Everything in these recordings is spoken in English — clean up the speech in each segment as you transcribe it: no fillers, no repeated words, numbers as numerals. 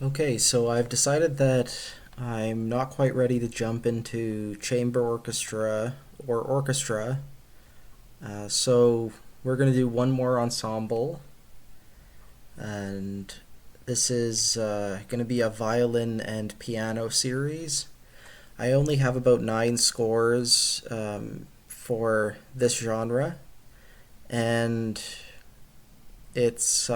Okay, so I've decided that I'm not quite ready to jump into chamber orchestra or orchestra. So we're going to do one more ensemble, and this is going to be a violin and piano series. I only have about nine scores for this genre, and it's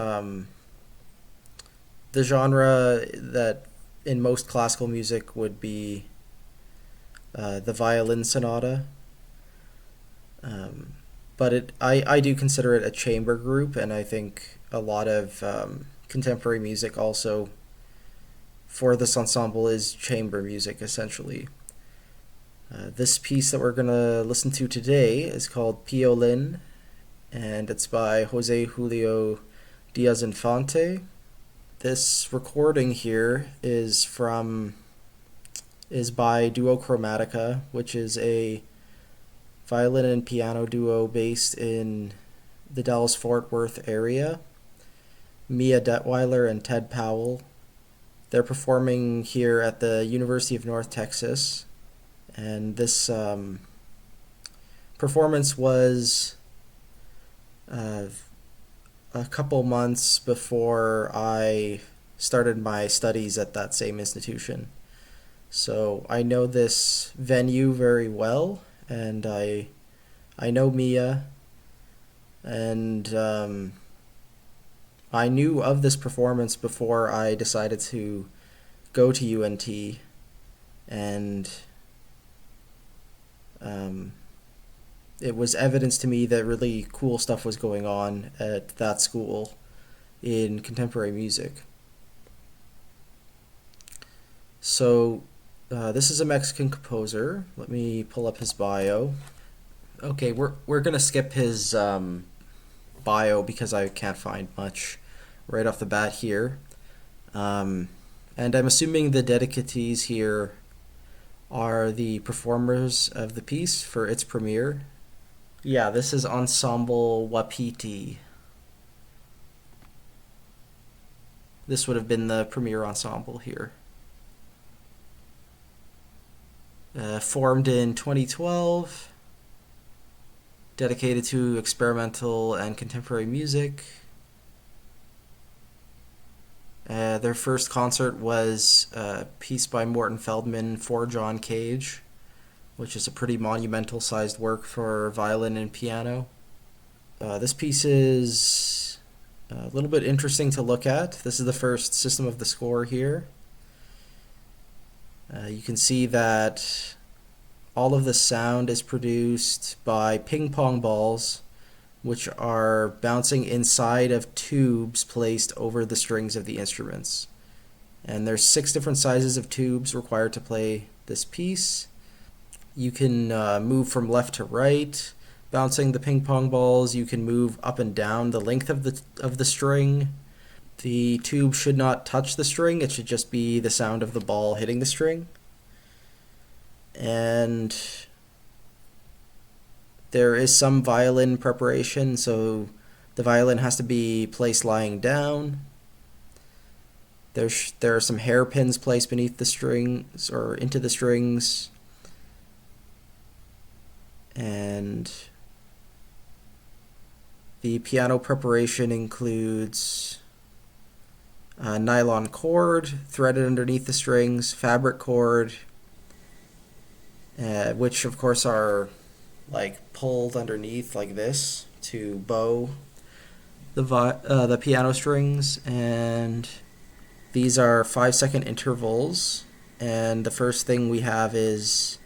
the genre that in most classical music would be the violin sonata. Um, but I do consider it a chamber group, and I think a lot of contemporary music also for this ensemble is chamber music essentially. This piece that we're going to listen to today is called Piolín, and it's by José Julio Díaz Infante. This recording here is by Duo Chromatica, which is a violin and piano duo based in the Dallas Fort Worth area. Mia Detweiler and Ted Powell. They're performing here at the University of North Texas, and this performance was uh, a couple months before I started my studies at that same institution. So I know this venue very well, and I know Mia, and I knew of this performance before I decided to go to UNT, and um, it was evidence to me that really cool stuff was going on at that school in contemporary music. So, this is a Mexican composer. Let me pull up his bio. Okay, we're gonna skip his bio because I can't find much right off the bat here. Um, and I'm assuming the dedicatees here are the performers of the piece for its premiere. Yeah, this is Ensemble Wapiti. This would have been the premiere ensemble here. Formed in 2012, dedicated to experimental and contemporary music. Their first concert was a piece by Morton Feldman for John Cage, which is a pretty monumental sized work for violin and piano. This piece is a little bit interesting to look at. This is the first system of the score here. You can see that all of the sound is produced by ping pong balls, which are bouncing inside of tubes placed over the strings of the instruments. And there's 6 different sizes of tubes required to play this piece. You can move from left to right, bouncing the ping pong balls. You can move up and down the length of the string. The tube should not touch the string. It should just be the sound of the ball hitting the string. And there is some violin preparation, so the violin has to be placed lying down. There are some hairpins placed beneath the strings or into the strings. And the piano preparation includes a nylon cord threaded underneath the strings, fabric cord, which of course are like pulled underneath like this to bow the piano strings, and these are 5-second intervals. And the first thing we have is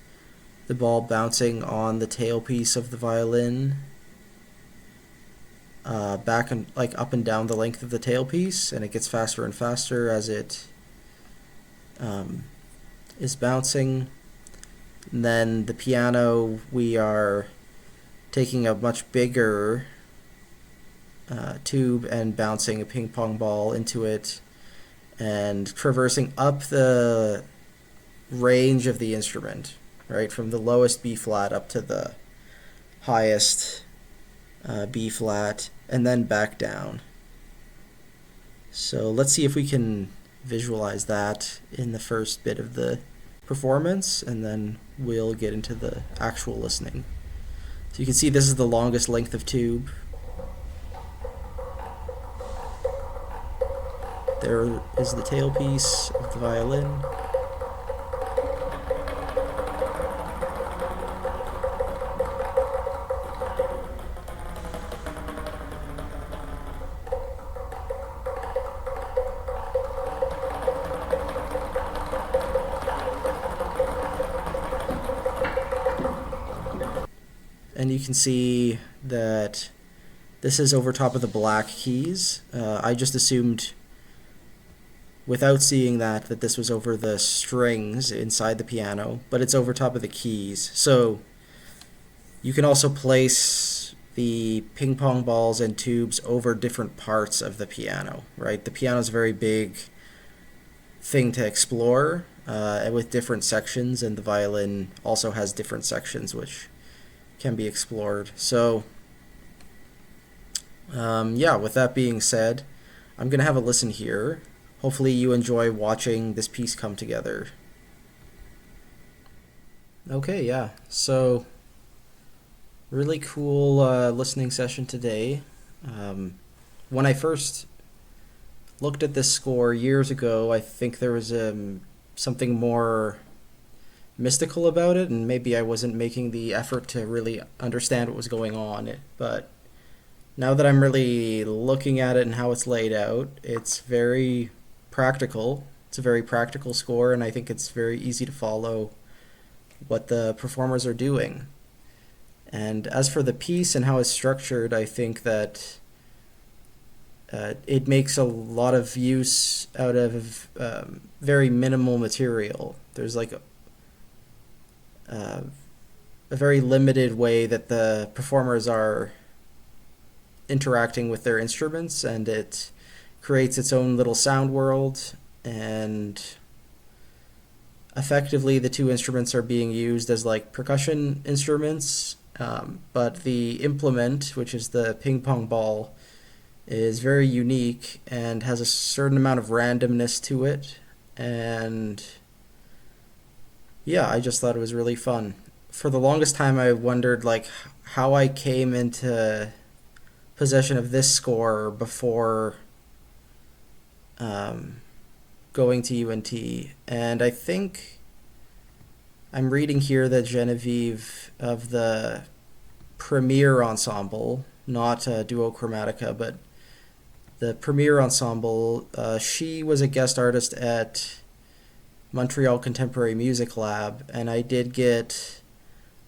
the ball bouncing on the tailpiece of the violin, back and like up and down the length of the tailpiece, and it gets faster and faster as it is bouncing. And then the piano, we are taking a much bigger tube and bouncing a ping pong ball into it and traversing up the range of the instrument, right, from the lowest B flat up to the highest B flat, and then back down. So let's see if we can visualize that in the first bit of the performance, and then we'll get into the actual listening. So you can see this is the longest length of tube. There is the tailpiece of the violin. And you can see that this is over top of the black keys. I just assumed, without seeing that this was over the strings inside the piano, but it's over top of the keys. So you can also place the ping pong balls and tubes over different parts of the piano, right? The piano is a very big thing to explore with different sections, and the violin also has different sections which can be explored. So yeah, with that being said, I'm going to have a listen here. Hopefully you enjoy watching this piece come together. Okay, yeah, so really cool listening session today. When I first looked at this score years ago, I think there was something more mystical about it, and maybe I wasn't making the effort to really understand what was going on. But now that I'm really looking at it and how it's laid out, it's very practical. It's a very practical score, and I think it's very easy to follow what the performers are doing. And as for the piece and how it's structured, I think that it makes a lot of use out of very minimal material. There's like a very limited way that the performers are interacting with their instruments, and it creates its own little sound world, and effectively the two instruments are being used as like percussion instruments, but the implement, which is the ping pong ball, is very unique and has a certain amount of randomness to it. And yeah, I just thought it was really fun. For the longest time I wondered like how I came into possession of this score before going to UNT, and I think I'm reading here that Genevieve of the Premier Ensemble, not Duo Chromatica, but the Premier Ensemble, she was a guest artist at Montreal Contemporary Music Lab, and I did get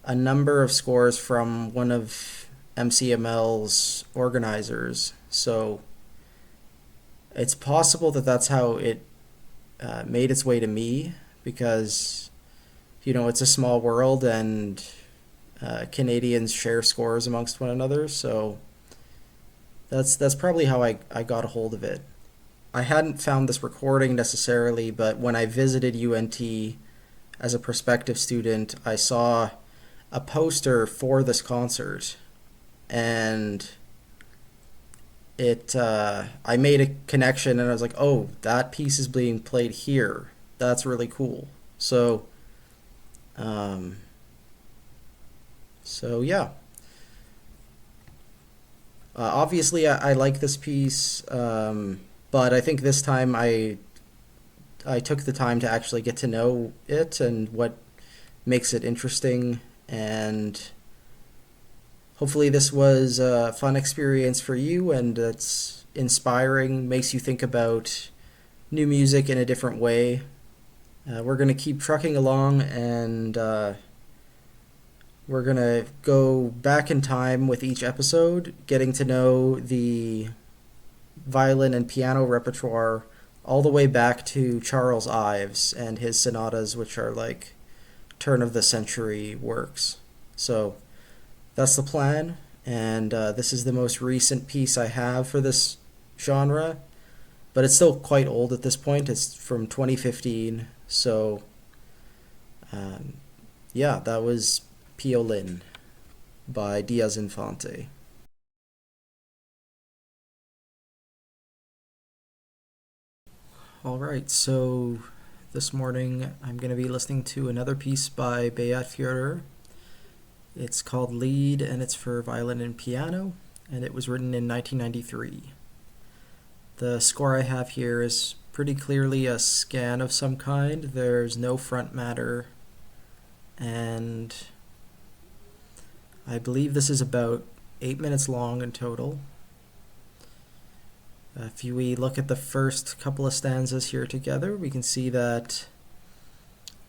a number of scores from one of MCML's organizers. So it's possible that that's how it made its way to me, because it's a small world, and Canadians share scores amongst one another. So that's probably how I got a hold of it. I hadn't found this recording necessarily, but when I visited UNT as a prospective student, I saw a poster for this concert, and I made a connection, and I was like, oh, that piece is being played here. That's really cool. So yeah. Obviously, I like this piece, but I think this time I took the time to actually get to know it and what makes it interesting, and hopefully this was a fun experience for you, and it's inspiring, makes you think about new music in a different way. We're going to keep trucking along, and we're going to go back in time with each episode, getting to know the violin and piano repertoire all the way back to Charles Ives and his sonatas, which are like turn-of-the-century works. So that's the plan, and this is the most recent piece I have for this genre, but it's still quite old at this point. It's from 2015, so yeah, that was Piolín by Díaz Infante. Alright, so this morning I'm going to be listening to another piece by Pärt. It's called Lied and it's for violin and piano, and it was written in 1993. The score I have here is pretty clearly a scan of some kind. There's no front matter, and I believe this is about 8 minutes long in total. If we look at the first couple of stanzas here together, we can see that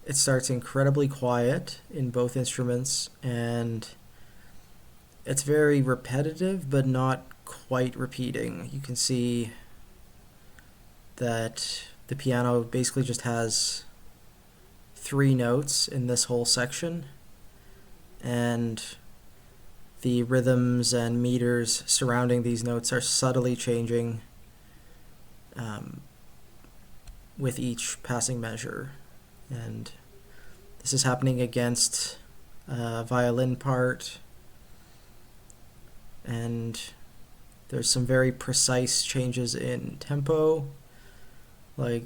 it starts incredibly quiet in both instruments, and it's very repetitive but not quite repeating. You can see that the piano basically just has 3 notes in this whole section, and the rhythms and meters surrounding these notes are subtly changing with each passing measure. And this is happening against a violin part, and there's some very precise changes in tempo, there's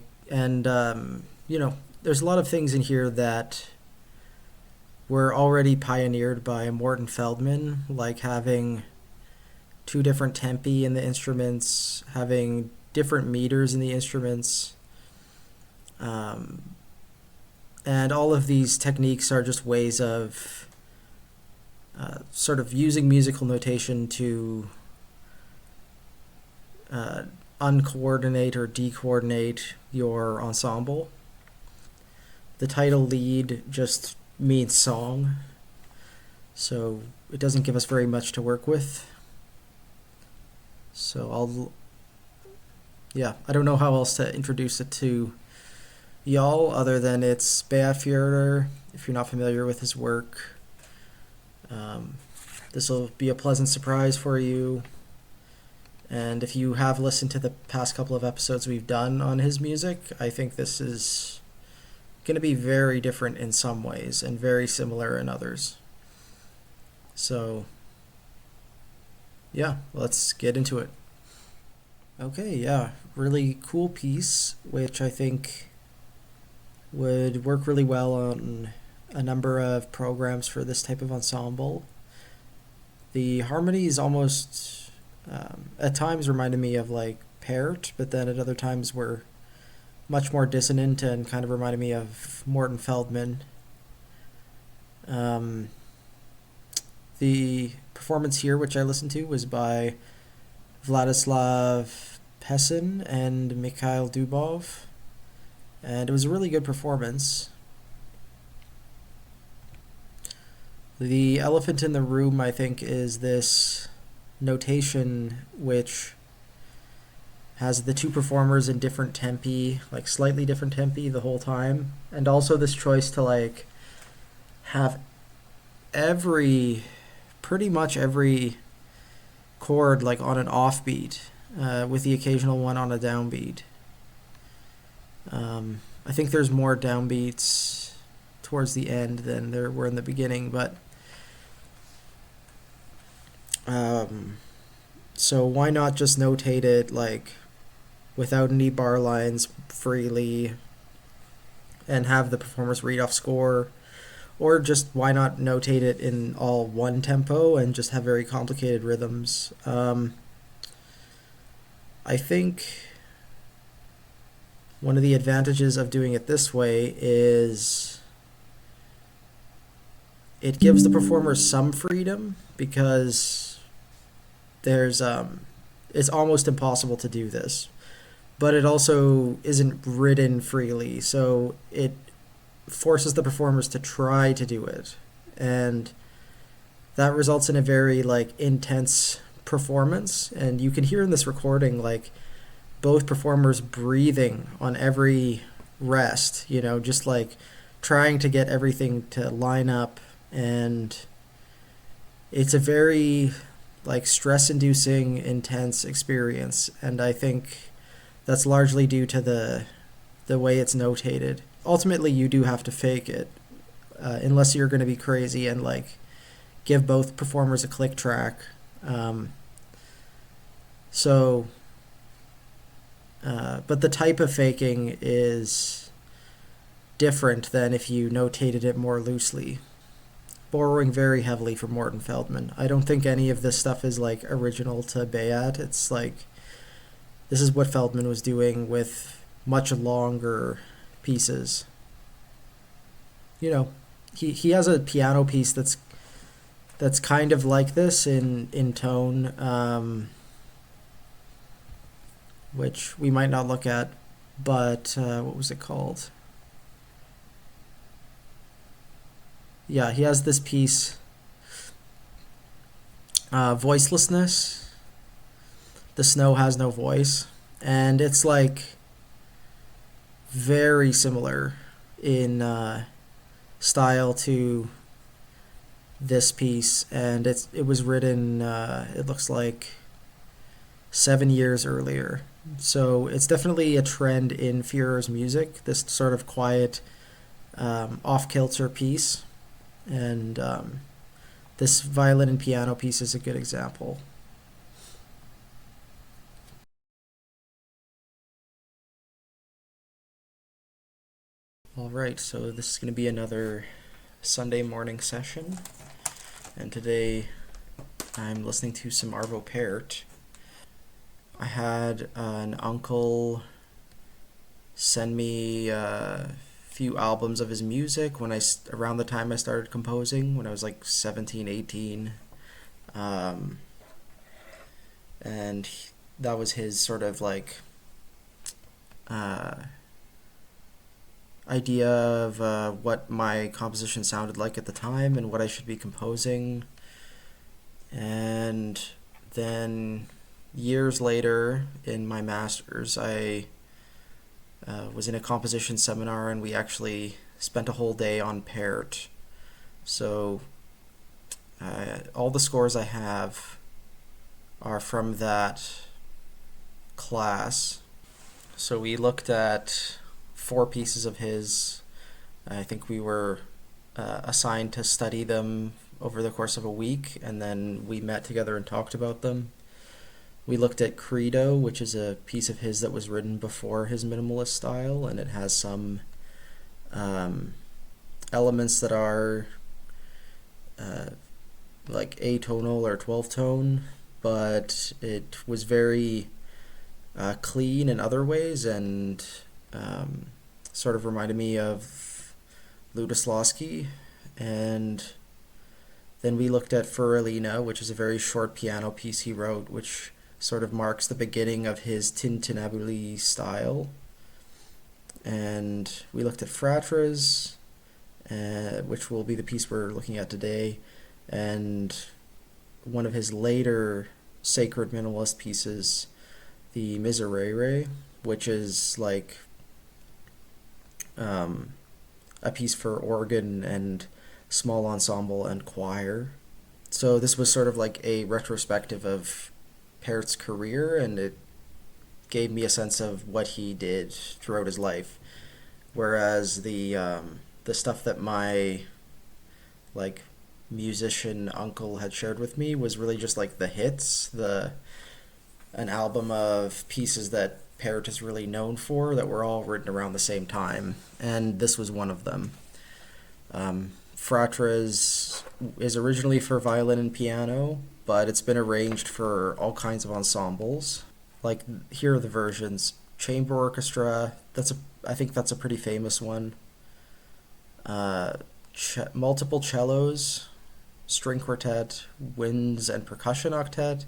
a lot of things in here that were already pioneered by Morton Feldman, like having 2 different tempi in the instruments, having different meters in the instruments, and all of these techniques are just ways of sort of using musical notation to uncoordinate or decoordinate your ensemble. The title Lied just means song, so it doesn't give us very much to work with. So I don't know how else to introduce it to y'all other than it's Pärt. If you're not familiar with his work, this will be a pleasant surprise for you. And if you have listened to the past couple of episodes we've done on his music, I think this is going to be very different in some ways and very similar in others. So, yeah, let's get into it. Okay, yeah, really cool piece, which I think would work really well on a number of programs for this type of ensemble. The harmonies almost, at times, reminded me of like Pärt, but then at other times were much more dissonant and kind of reminded me of Morton Feldman. The performance here, which I listened to, was by Vladislav Pessin and Mikhail Dubov, and it was a really good performance. The elephant in the room, I think, is this notation which has the 2 performers in different tempi, like slightly different tempi the whole time, and also this choice to like have pretty much every chord like on an offbeat, with the occasional one on a downbeat. I think there's more downbeats towards the end than there were in the beginning, but so why not just notate it like without any bar lines freely and have the performers read off score, or just why not notate it in all one tempo and just have very complicated rhythms. I think one of the advantages of doing it this way is it gives the performers some freedom, because it's almost impossible to do this, but it also isn't written freely, so it forces the performers to try to do it, and that results in a very like intense performance. And you can hear in this recording like both performers breathing on every rest, just like trying to get everything to line up, and it's a very like stress-inducing, intense experience, and I think that's largely due to the way it's notated. Ultimately, you do have to fake it, unless you're going to be crazy and like give both performers a click track. But the type of faking is different than if you notated it more loosely, borrowing very heavily from Morton Feldman. I don't think any of this stuff is like original to Bayat. It's like this is what Feldman was doing with much longer pieces. You know, he has a piano piece that's kind of like this in tone, which we might not look at, but what was it called? Yeah, he has this piece, Voicelessness. The Snow Has No Voice. And it's like very similar in style to this piece. And it was written, it looks like 7 years earlier. So it's definitely a trend in Führer's music, this sort of quiet, off-kilter piece. And this violin and piano piece is a good example. All right, so this is going to be another Sunday morning session, and today I'm listening to some Arvo Pärt. I had an uncle send me few albums of his music around the time I started composing, when I was like 17, 18. And that was his sort of like idea of what my composition sounded like at the time and what I should be composing. And then years later in my master's, I was in a composition seminar, and we actually spent a whole day on Pärt. So all the scores I have are from that class. So we looked at 4 pieces of his. I think we were assigned to study them over the course of a week, and then we met together and talked about them. We looked at Credo, which is a piece of his that was written before his minimalist style, and it has some elements that are like atonal or 12 tone, but it was very clean in other ways, and sort of reminded me of Lutoslawski. And then we looked at Furalina, which is a very short piano piece he wrote, which sort of marks the beginning of his tintinnabuli style. And we looked at Fratres, which will be the piece we're looking at today, and one of his later sacred minimalist pieces, the Miserere, which is like a piece for organ and small ensemble and choir. So this was sort of like a retrospective of Pärt's career, and it gave me a sense of what he did throughout his life. Whereas the stuff that my like musician uncle had shared with me was really just like the hits, an album of pieces that Pärt is really known for that were all written around the same time, and this was one of them. Fratres is originally for violin and piano, but it's been arranged for all kinds of ensembles. Like, here are the versions: chamber orchestra. I think that's a pretty famous one. Multiple cellos, string quartet, winds and percussion octet,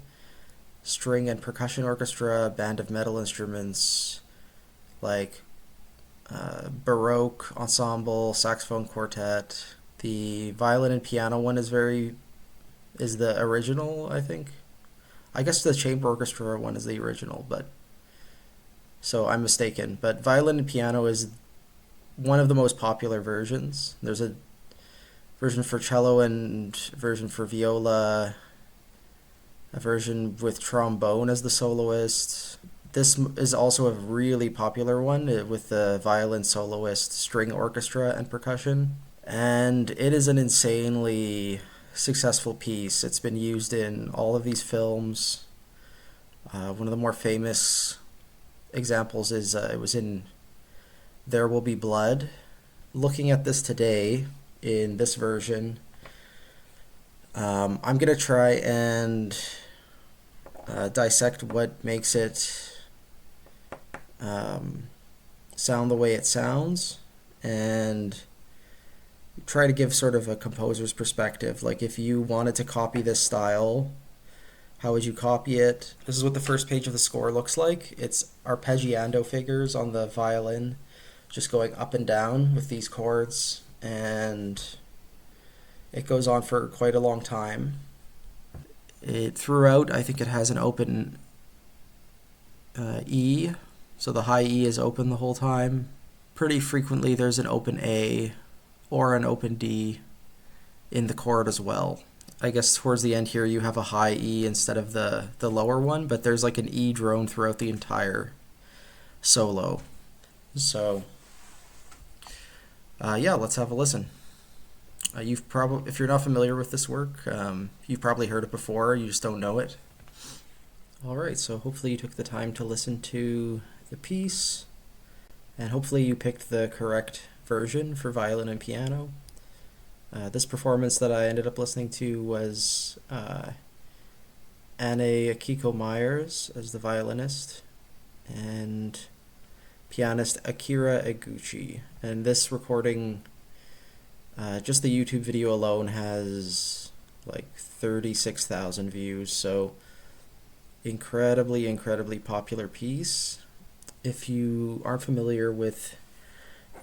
string and percussion orchestra, band of metal instruments, like Baroque ensemble, saxophone quartet. The violin and piano one is the original, I think. I guess the chamber orchestra one is the original, but so I'm mistaken. But violin and piano is one of the most popular versions. There's a version for cello and version for viola, a version with trombone as the soloist. This is also a really popular one with the violin soloist, string orchestra, and percussion. And it is an insanely successful piece. It's been used in all of these films. One of the more famous examples is it was in There Will Be Blood. Looking at this today in this version, I'm going to try and dissect what makes it sound the way it sounds, and try to give sort of a composer's perspective. Like, if you wanted to copy this style, how would you copy it? This is what the first page of the score looks like. It's arpeggiando figures on the violin, just going up and down with these chords, and it goes on for quite a long time. Throughout, I think it has an open E, so the high E is open the whole time. Pretty frequently there's an open A or an open D in the chord as well. I guess towards the end here you have a high E instead of the lower one, but there's like an E drone throughout the entire solo. So yeah, let's have a listen. If you're not familiar with this work, you've probably heard it before, you just don't know it. Alright, so hopefully you took the time to listen to the piece, and hopefully you picked the correct version for violin and piano. This performance that I ended up listening to was Anne Akiko Myers as the violinist and pianist Akira Eguchi. And this recording, just the YouTube video alone, has like 36,000 views, so incredibly popular piece. If you aren't familiar with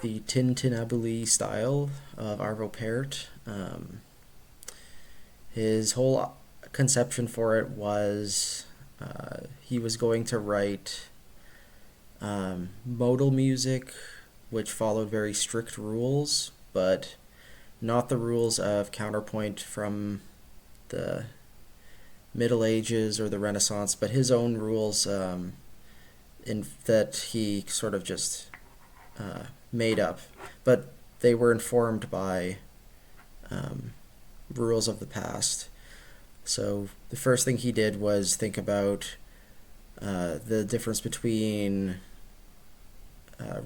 the tintinnabuli style of Arvo Pärt, his whole conception for it was he was going to write modal music which followed very strict rules, but not the rules of counterpoint from the Middle Ages or the Renaissance, but his own rules in that he sort of just made up, but they were informed by rules of the past. So the first thing he did was think about the difference between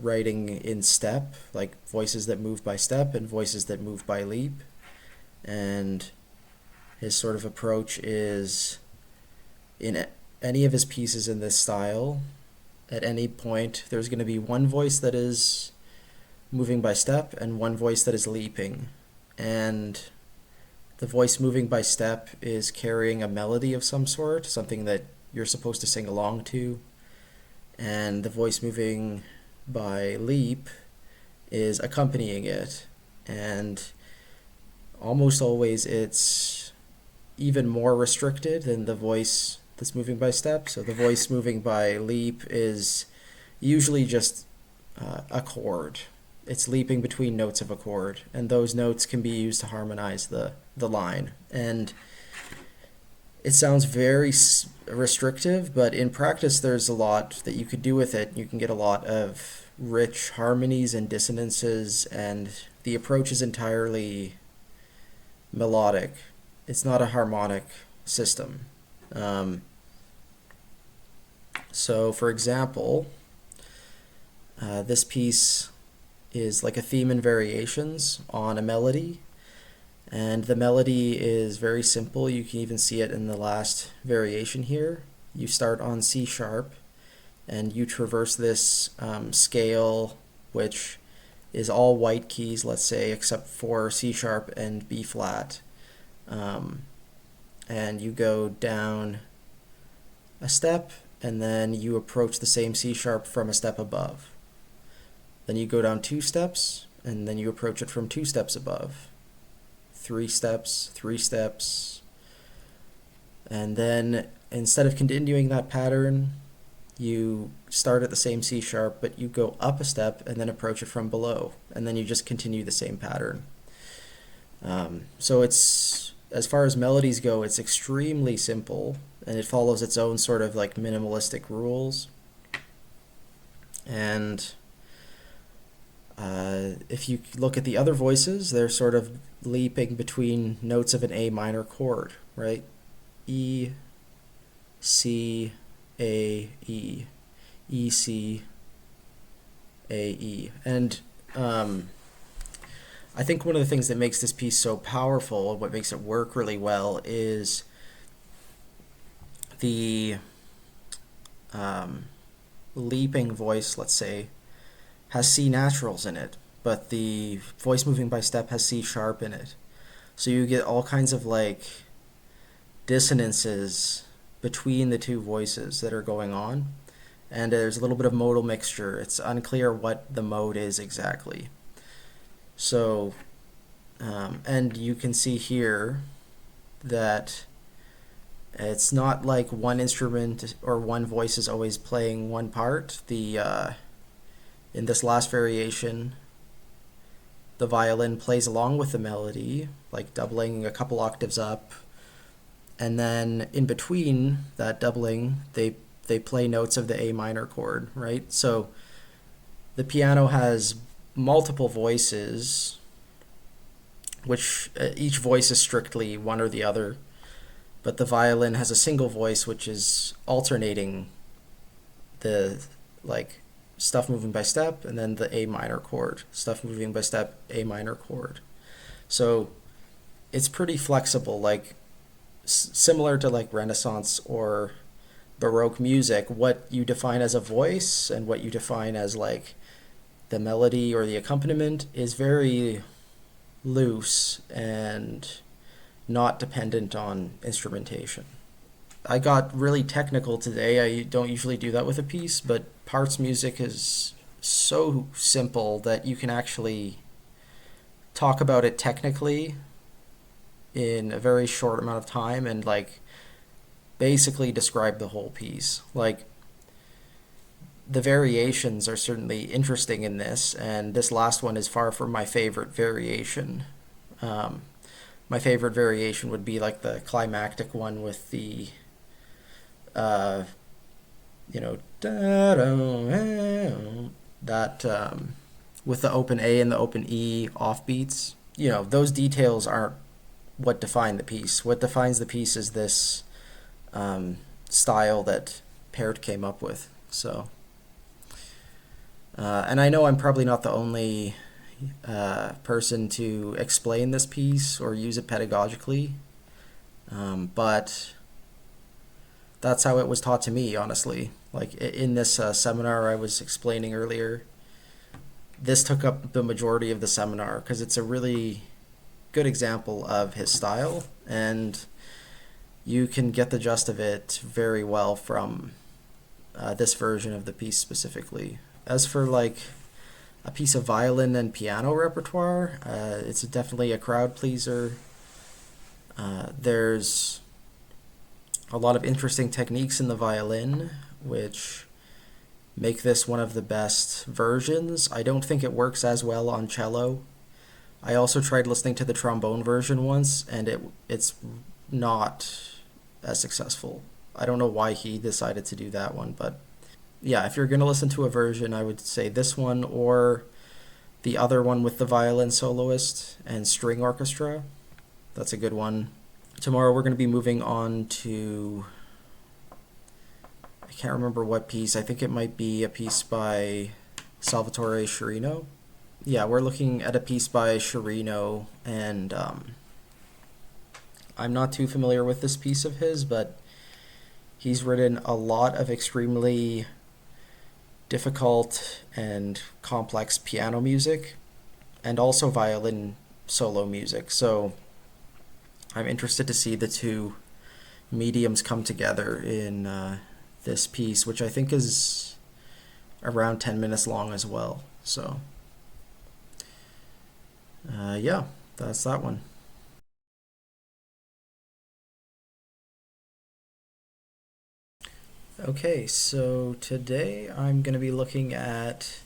writing in step, like voices that move by step and voices that move by leap. And his sort of approach is, in any of his pieces in this style, at any point there's going to be one voice that is moving by step and one voice that is leaping, and the voice moving by step is carrying a melody of some sort, something that you're supposed to sing along to, and the voice moving by leap is accompanying it. And almost always it's even more restricted than the voice that's moving by step. So the voice moving by leap is usually just a chord. It's leaping between notes of a chord, and those notes can be used to harmonize the line. And it sounds very restrictive, but in practice there's a lot that you could do with it. You can get a lot of rich harmonies and dissonances, and the approach is entirely melodic. It's not a harmonic system. So for example, this piece is like a theme and variations on a melody, and the melody is very simple. You can even see it in the last variation here. You start on C sharp and you traverse this scale, which is all white keys, let's say, except for C sharp and B flat, and you go down a step, and then you approach the same C sharp from a step above. Then you go down 2 steps, and then you approach it from 2 steps above. 3 steps, 3 steps, and then instead of continuing that pattern, you start at the same C sharp, but you go up a step and then approach it from below, and then you just continue the same pattern. So it's, as far as melodies go, it's extremely simple, and it follows its own sort of like minimalistic rules. And if you look at the other voices, they're sort of leaping between notes of an A minor chord, right? E, C, A, E. E, C, A, E. And I think one of the things that makes this piece so powerful, what makes it work really well, is the leaping voice, let's say, has C naturals in it, but the voice moving by step has C sharp in it. So you get all kinds of like dissonances between the two voices that are going on, and there's a little bit of modal mixture. It's unclear what the mode is exactly. So, and you can see here that it's not like one instrument or one voice is always playing one part. In this last variation, the violin plays along with the melody, like doubling a couple octaves up, and then in between that doubling, they play notes of the A minor chord, right? So the piano has multiple voices, which each voice is strictly one or the other, but the violin has a single voice which is alternating the like stuff moving by step and then the A minor chord, stuff moving by step, A minor chord. So it's pretty flexible, like similar to like Renaissance or Baroque music. What you define as a voice and what you define as like the melody or the accompaniment is very loose and not dependent on instrumentation. I got really technical today. I don't usually do that with a piece, but Pärt's music is so simple that you can actually talk about it technically in a very short amount of time and like basically describe the whole piece. Like the variations are certainly interesting in this, and this last one is far from my favorite variation. My favorite variation would be like the climactic one with the that with the open A and the open E offbeats. Those details aren't what define the piece. What defines the piece is this style that Pärt came up with. So, and I know I'm probably not the only person to explain this piece or use it pedagogically, but that's how it was taught to me, honestly. Like in this seminar I was explaining earlier, this took up the majority of the seminar because it's a really good example of his style, and you can get the gist of it very well from this version of the piece specifically. As for like a piece of violin and piano repertoire, it's definitely a crowd pleaser. There's a lot of interesting techniques in the violin, which make this one of the best versions. I don't think it works as well on cello. I also tried listening to the trombone version once, and it's not as successful. I don't know why he decided to do that one, but yeah, if you're going to listen to a version, I would say this one or the other one with the violin soloist and string orchestra. That's a good one. Tomorrow we're going to be moving on to, I can't remember what piece. I think it might be a piece by Salvatore Sciarrino. Yeah, we're looking at a piece by Sciarrino, and I'm not too familiar with this piece of his, but he's written a lot of extremely difficult and complex piano music and also violin solo music. So I'm interested to see the two mediums come together in this piece, which I think is around 10 minutes long as well. So yeah, that's that one. Okay, so today I'm going to be looking at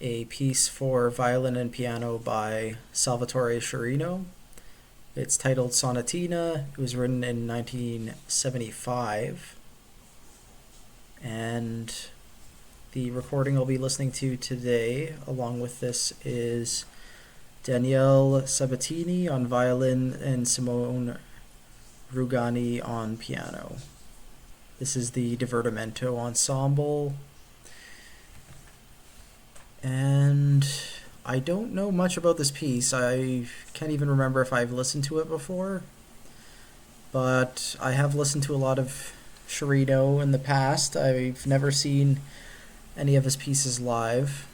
a piece for violin and piano by Salvatore Sciarrino. It's titled Sonatina. It was written in 1975. And the recording I'll be listening to today, along with this, is Daniele Sabatini on violin and Simone Rugani on piano. This is the Divertimento Ensemble. And I don't know much about this piece. I can't even remember if I've listened to it before, but I have listened to a lot of Sciarrino in the past. I've never seen any of his pieces live.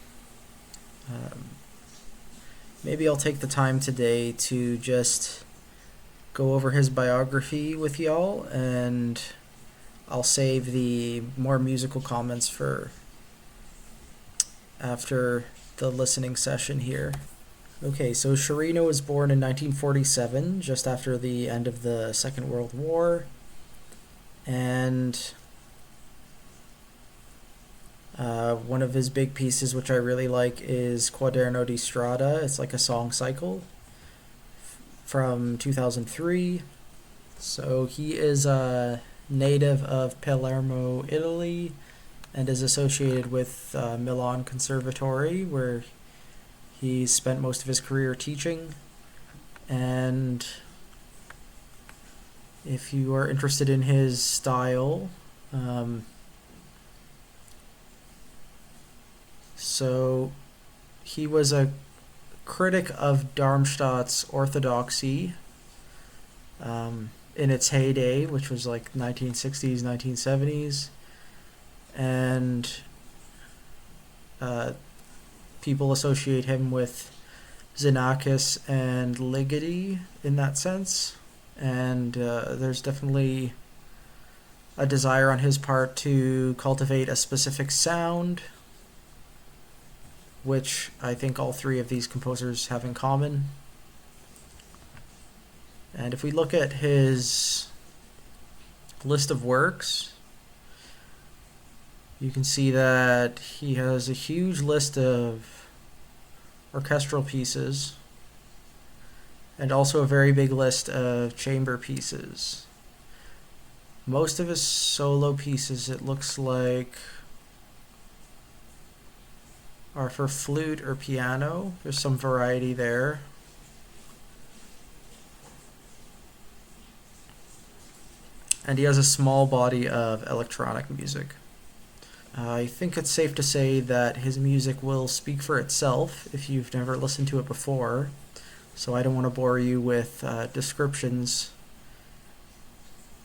Maybe I'll take the time today to just go over his biography with y'all, and I'll save the more musical comments for after the listening session here. Okay, so Sciarrino was born in 1947, just after the end of the Second World War, and one of his big pieces, which I really like, is Quaderno di Strada. It's like a song cycle from 2003. So he is a native of Palermo, Italy, and is associated with Milan Conservatory, where he spent most of his career teaching. And if you are interested in his style, so he was a critic of Darmstadt's orthodoxy in its heyday, which was like 1960s, 1970s. And people associate him with Xenakis and Ligeti in that sense. And there's definitely a desire on his part to cultivate a specific sound, which I think all three of these composers have in common. And if we look at his list of works, you can see that he has a huge list of orchestral pieces and also a very big list of chamber pieces. Most of his solo pieces, it looks like, are for flute or piano. There's some variety there. And he has a small body of electronic music. I think it's safe to say that his music will speak for itself if you've never listened to it before, so I don't want to bore you with descriptions.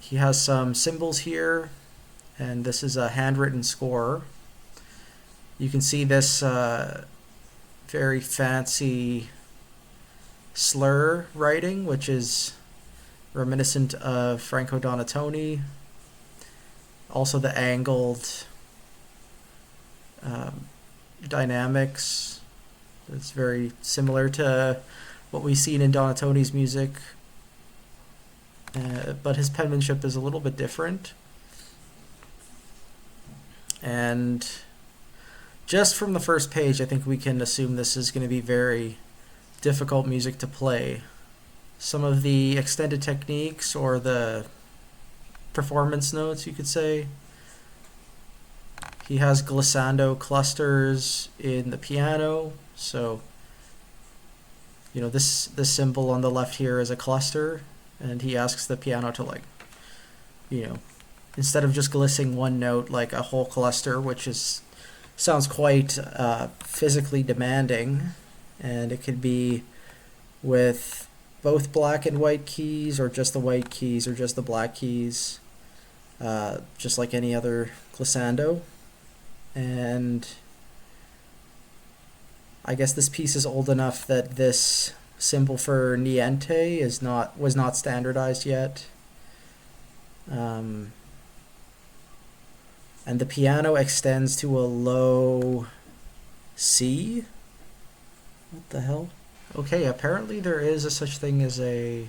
He has some symbols here, and this is a handwritten score. You can see this very fancy slur writing, which is reminiscent of Franco Donatoni. Also the angled dynamics. It's very similar to what we've seen in Donatoni's music, but his penmanship is a little bit different. And just from the first page, I think we can assume this is going to be very difficult music to play. Some of the extended techniques, or the performance notes, you could say. He has glissando clusters in the piano, so this symbol on the left here is a cluster, and he asks the piano to, like, instead of just glissing one note, like a whole cluster, which sounds quite physically demanding, and it could be with both black and white keys, or just the white keys, or just the black keys, just like any other glissando. And I guess this piece is old enough that this symbol for niente was not standardized yet. And the piano extends to a low C. What the hell? Okay, apparently there is a such thing as a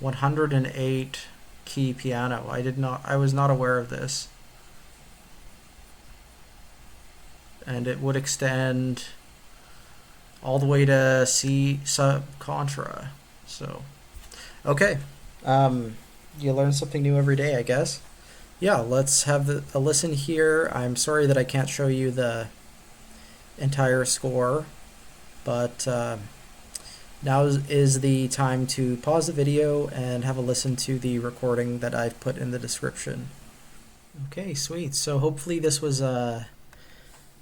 108 key piano. I was not aware of this. And it would extend all the way to C sub contra. So, okay. You learn something new every day, I guess. Yeah, let's have a listen here. I'm sorry that I can't show you the entire score, but now is the time to pause the video and have a listen to the recording that I've put in the description. Okay, sweet. So hopefully this was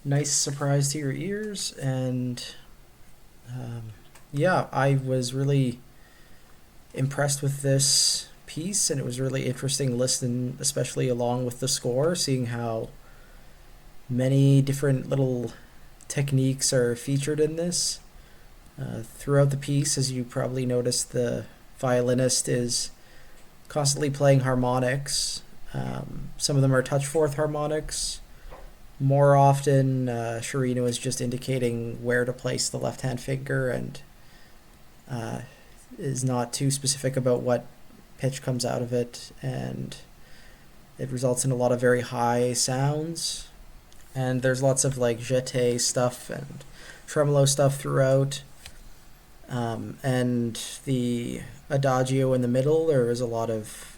nice surprise to your ears. And yeah, I was really impressed with this piece, and it was really interesting listening, especially along with the score, seeing how many different little techniques are featured in this. Throughout the piece, as you probably noticed, the violinist is constantly playing harmonics. Some of them are touch fourth harmonics. More often, Sciarrino is just indicating where to place the left hand finger and uh, is not too specific about what pitch comes out of it, and it results in a lot of very high sounds. And there's lots of like jeté stuff and tremolo stuff throughout. And the adagio in the middle, there is a lot of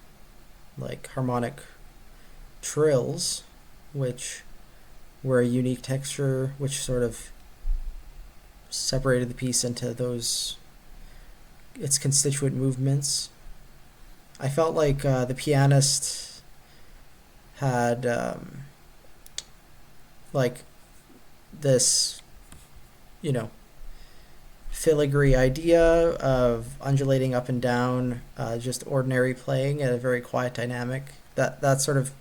like harmonic trills, which were a unique texture, which sort of separated the piece into those its constituent movements. I felt like the pianist had like this, you know, filigree idea of undulating up and down, just ordinary playing and a very quiet dynamic. That sort of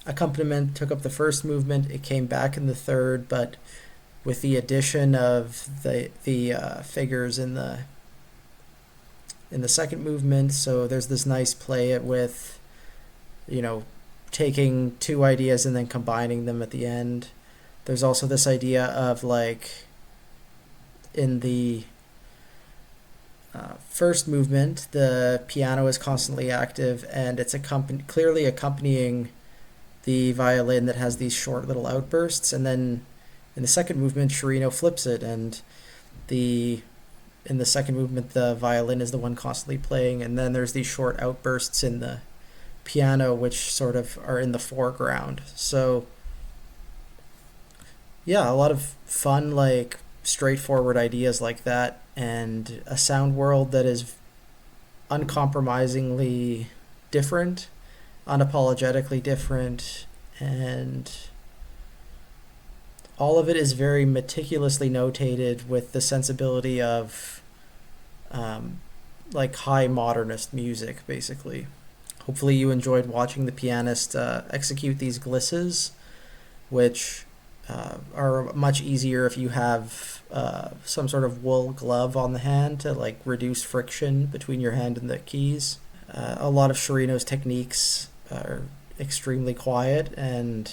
accompaniment took up the first movement. It came back in the third, but with the addition of the figures in the second movement. So there's this nice play it with, you know, taking two ideas and then combining them at the end. There's also this idea of like in the first movement, the piano is constantly active and it's clearly accompanying the violin that has these short little outbursts. And then in the second movement, Sciarrino flips it, and in the second movement, the violin is the one constantly playing, and then there's these short outbursts in the piano, which sort of are in the foreground. So yeah, a lot of fun, like straightforward ideas like that, and a sound world that is uncompromisingly different, unapologetically different, and all of it is very meticulously notated with the sensibility of like high modernist music, basically. Hopefully you enjoyed watching the pianist execute these glisses, which are much easier if you have some sort of wool glove on the hand to like reduce friction between your hand and the keys. A lot of Sciarrino's techniques are extremely quiet, and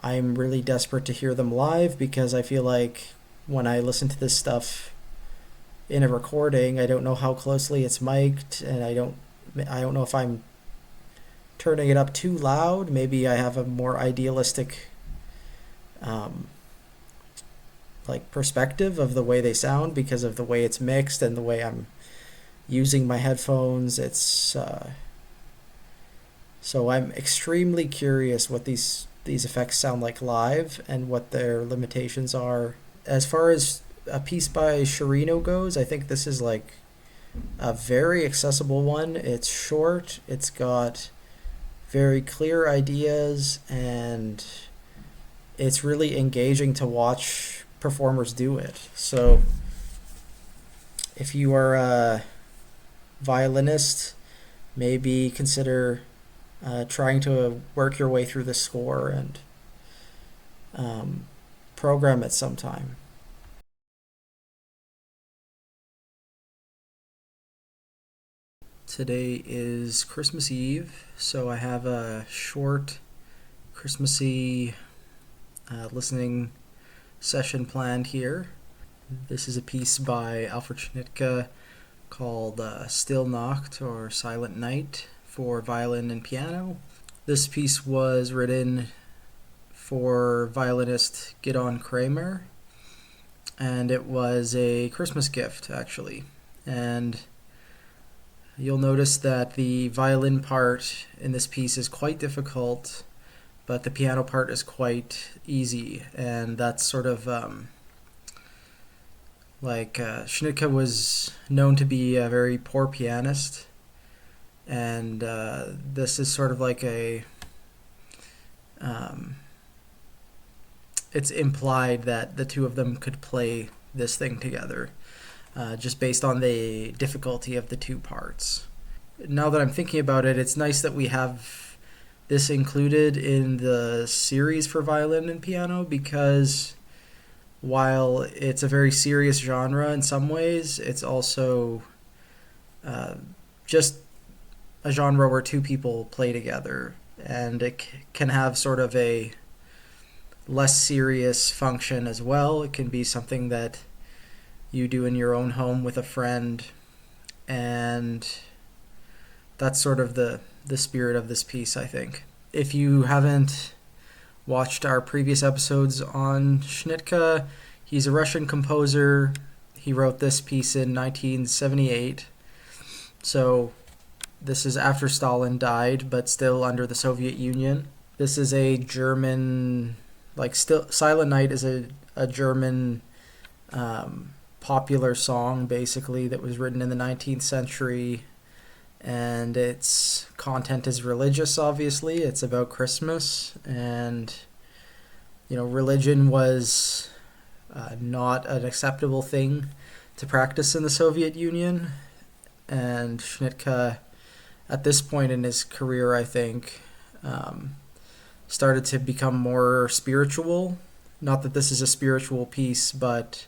I'm really desperate to hear them live, because I feel like when I listen to this stuff in a recording, I don't know how closely it's mic'd, and I don't know if I'm turning it up too loud. Maybe I have a more idealistic like perspective of the way they sound because of the way it's mixed and the way I'm using my headphones. It's so I'm extremely curious what these effects sound like live and what their limitations are. As far as a piece by Sciarrino goes, I think this is like a very accessible one. It's short, it's got very clear ideas, and it's really engaging to watch performers do it. So if you are a violinist, maybe consider trying to work your way through the score and program it sometime. Today is Christmas Eve, so I have a short Christmassy listening session planned here. This is a piece by Alfred Schnittke called Stille Nacht, or Silent Night, for violin and piano. This piece was written for violinist Gidon Kramer, and it was a Christmas gift, actually. And you'll notice that the violin part in this piece is quite difficult, but the piano part is quite easy, and that's sort of Schnittke was known to be a very poor pianist, and this is sort of like a it's implied that the two of them could play this thing together, just based on the difficulty of the two parts. Now that I'm thinking about it, it's nice that we have this included in the series for violin and piano, because while it's a very serious genre in some ways, it's also uh, just a genre where two people play together, and it can have sort of a less serious function as well. It can be something that you do in your own home with a friend, and that's sort of the spirit of this piece, I think. If you haven't watched our previous episodes on Schnittke, he's a Russian composer. He wrote this piece in 1978. So this is after Stalin died, but still under the Soviet Union. This is a German, Silent Night is a German popular song, basically, that was written in the 19th century. And its content is religious, obviously. It's about Christmas. And, religion was not an acceptable thing to practice in the Soviet Union. And Schnittke, at this point in his career, I think, started to become more spiritual. Not that this is a spiritual piece, but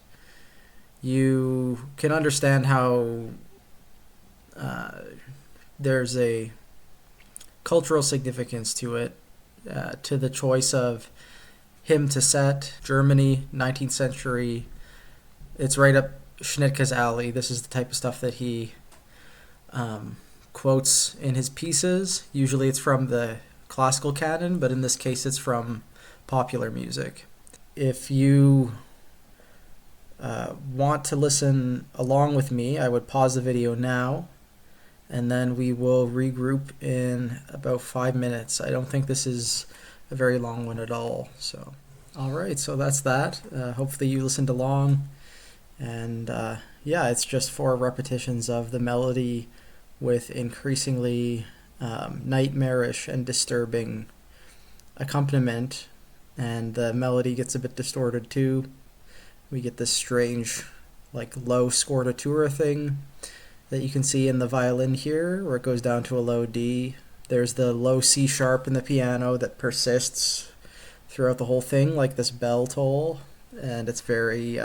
you can understand how there's a cultural significance to it, to the choice of him to set Germany, 19th century. It's right up Schnittke's alley. This is the type of stuff that he quotes in his pieces. Usually it's from the classical canon, but in this case it's from popular music. If you want to listen along with me, I would pause the video now, and then we will regroup in about 5 minutes. I don't think this is a very long one at all. So, all right, so that's that. Hopefully you listened along. And it's just 4 repetitions of the melody with increasingly nightmarish and disturbing accompaniment. And the melody gets a bit distorted too. We get this strange, low scordatura thing that you can see in the violin here, where it goes down to a low D. There's the low C sharp in the piano that persists throughout the whole thing, like this bell toll, and it's very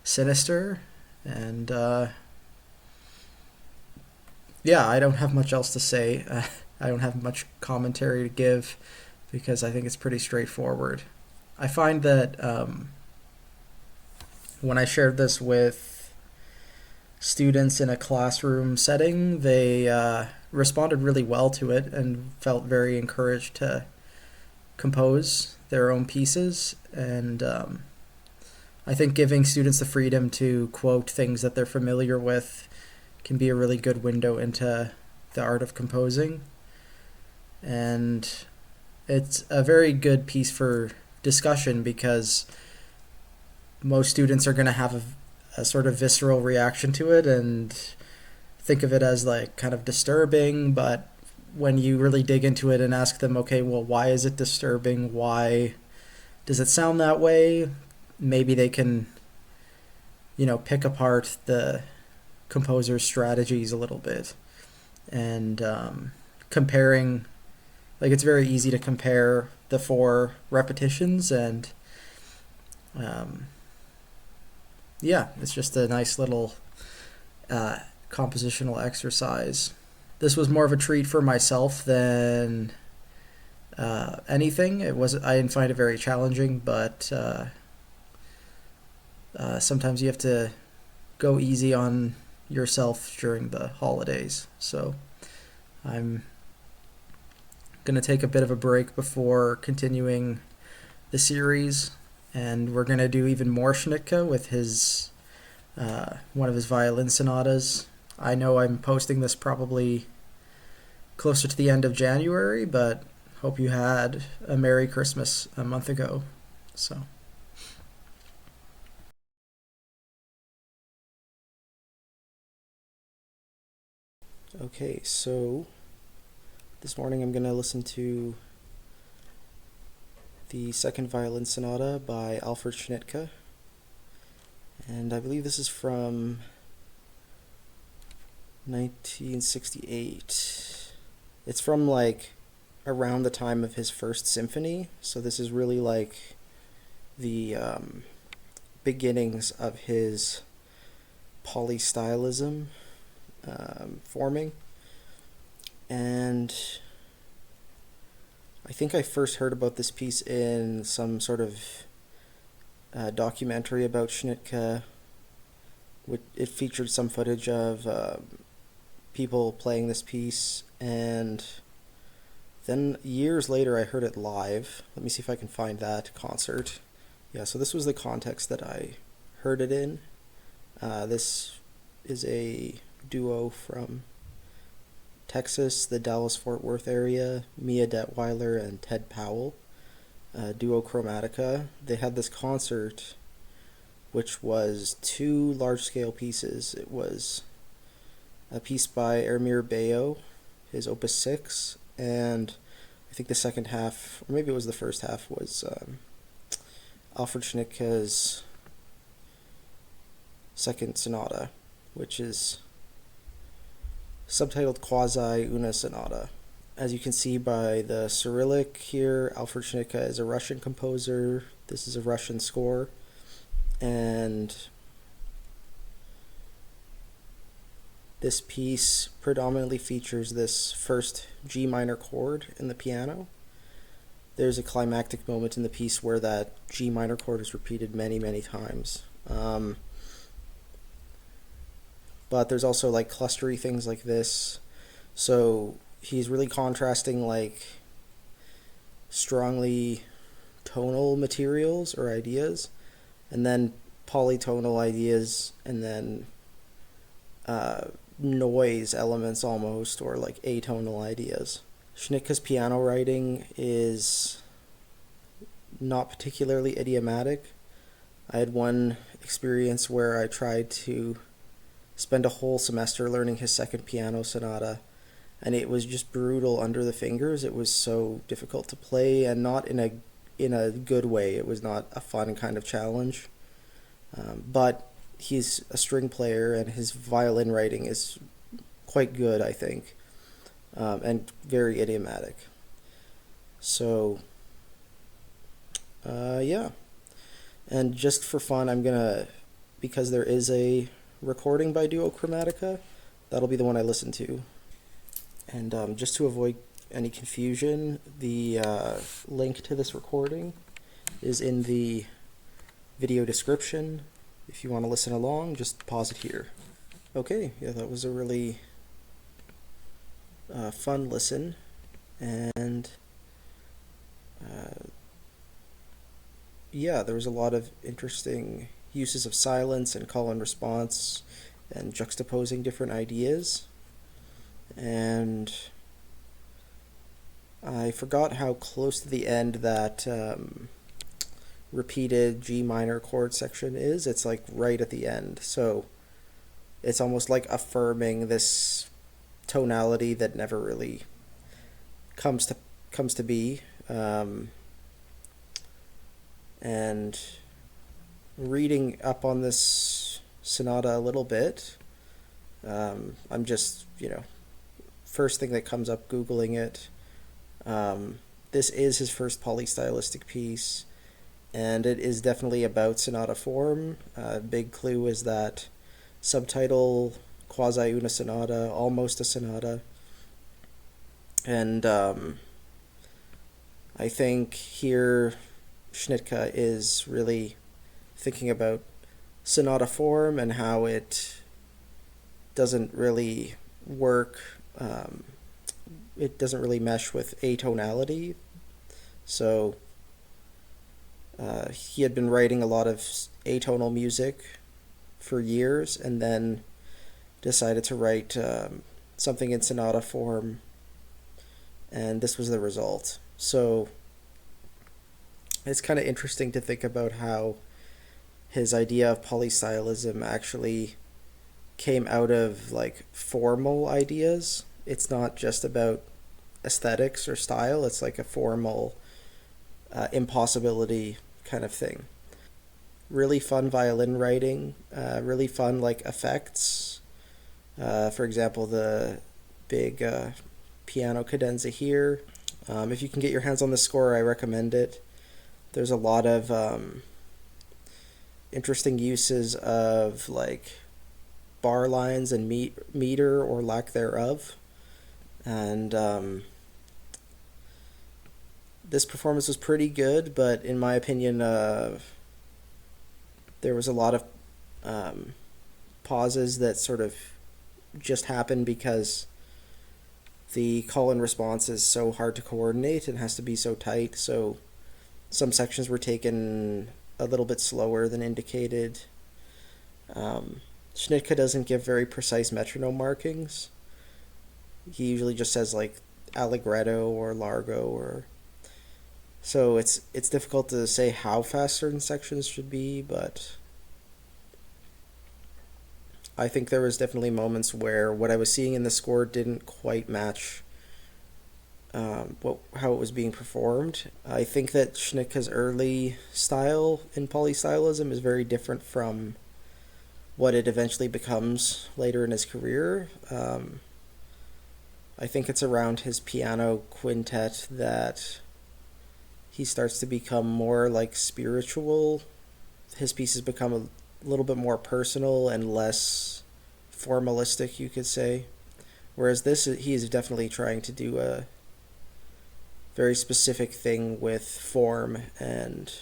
sinister. And I don't have much else to say. I don't have much commentary to give because I think it's pretty straightforward. I find that when I shared this with students in a classroom setting, they responded really well to it and felt very encouraged to compose their own pieces. And I think giving students the freedom to quote things that they're familiar with can be a really good window into the art of composing. And it's a very good piece for discussion because most students are going to have a sort of visceral reaction to it and think of it as kind of disturbing, but when you really dig into it and ask them, okay, well, why is it disturbing? Why does it sound that way? Maybe they can, pick apart the composer's strategies a little bit. And comparing, it's very easy to compare the 4 repetitions, and it's just a nice little compositional exercise. This was more of a treat for myself than anything. I didn't find it very challenging, but sometimes you have to go easy on yourself during the holidays. So I'm going to take a bit of a break before continuing the series, and we're going to do even more Schnittke with his one of his violin sonatas. I know I'm posting this probably closer to the end of January, but hope you had a Merry Christmas a month ago. So. Okay, so this morning I'm going to listen to the Second Violin Sonata by Alfred Schnittke. And I believe this is from 1968. It's from like around the time of his first symphony, so this is really like the beginnings of his polystylism forming. And I think I first heard about this piece in some sort of documentary about Schnittke. It featured some footage of people playing this piece, and then years later I heard it live. Let me see if I can find that concert. Yeah, so this was the context that I heard it in. This is a duo from Texas, the Dallas-Fort Worth area, Mia Detweiler and Ted Powell, duo Chromatica. They had this concert, which was two large-scale pieces. It was a piece by Ermir Bayo, his Opus 6, and I think the second half, or maybe it was the first half, was Alfred Schnittke's Second Sonata, which is subtitled Quasi Una Sonata. As you can see by the Cyrillic here, Alfred Schnittke is a Russian composer. This is a Russian score. And this piece predominantly features this first G minor chord in the piano. There's a climactic moment in the piece where that G minor chord is repeated many, many times. But there's also like clustery things like this. So he's really contrasting like strongly tonal materials or ideas, and then polytonal ideas, and then noise elements almost, or like atonal ideas. Schnittke's piano writing is not particularly idiomatic. I had one experience where I tried to spend a whole semester learning his second piano sonata, and it was just brutal under the fingers. It was so difficult to play, and not in a good way. It was not a fun kind of challenge. But he's a string player, and his violin writing is quite good, I think, and very idiomatic. So, yeah. And just for fun, I'm gonna, because there is a recording by Duo Chromatica, that'll be the one I listen to. And just to avoid any confusion, the link to this recording is in the video description. If you want to listen along, just pause it here. Okay, yeah, that was a really fun listen, and yeah, there was a lot of interesting uses of silence and call and response and juxtaposing different ideas. And I forgot how close to the end that repeated G minor chord section is. It's like right at the end, so it's almost like affirming this tonality that never really comes to be. And reading up on this sonata a little bit, I'm just, first thing that comes up Googling it. This is his first polystylistic piece, and it is definitely about sonata form. Big clue is that subtitle, Quasi Una Sonata, almost a sonata. And I think here Schnittke is really thinking about sonata form and how it doesn't really work. It doesn't really mesh with atonality. So he had been writing a lot of atonal music for years, and then decided to write something in sonata form, and this was the result. So it's kind of interesting to think about how his idea of polystylism actually came out of like formal ideas. It's not just about aesthetics or style. It's like a formal impossibility kind of thing. Really fun violin writing, really fun like effects. For example, the big piano cadenza here. If you can get your hands on the score, I recommend it. There's a lot of interesting uses of like bar lines and meter or lack thereof. And this performance was pretty good, but in my opinion, there was a lot of pauses that sort of just happened because the call and response is so hard to coordinate and has to be so tight. So some sections were taken a little bit slower than indicated. Schnittke doesn't give very precise metronome markings. He usually just says like allegretto or largo, or so it's difficult to say how fast certain sections should be, but I think there was definitely moments where what I was seeing in the score didn't quite match how it was being performed. I think that Schnittke's early style in polystylism is very different from what it eventually becomes later in his career. I think it's around his piano quintet that he starts to become more like spiritual. His pieces become a little bit more personal and less formalistic, you could say. Whereas this, he is definitely trying to do a very specific thing with form, and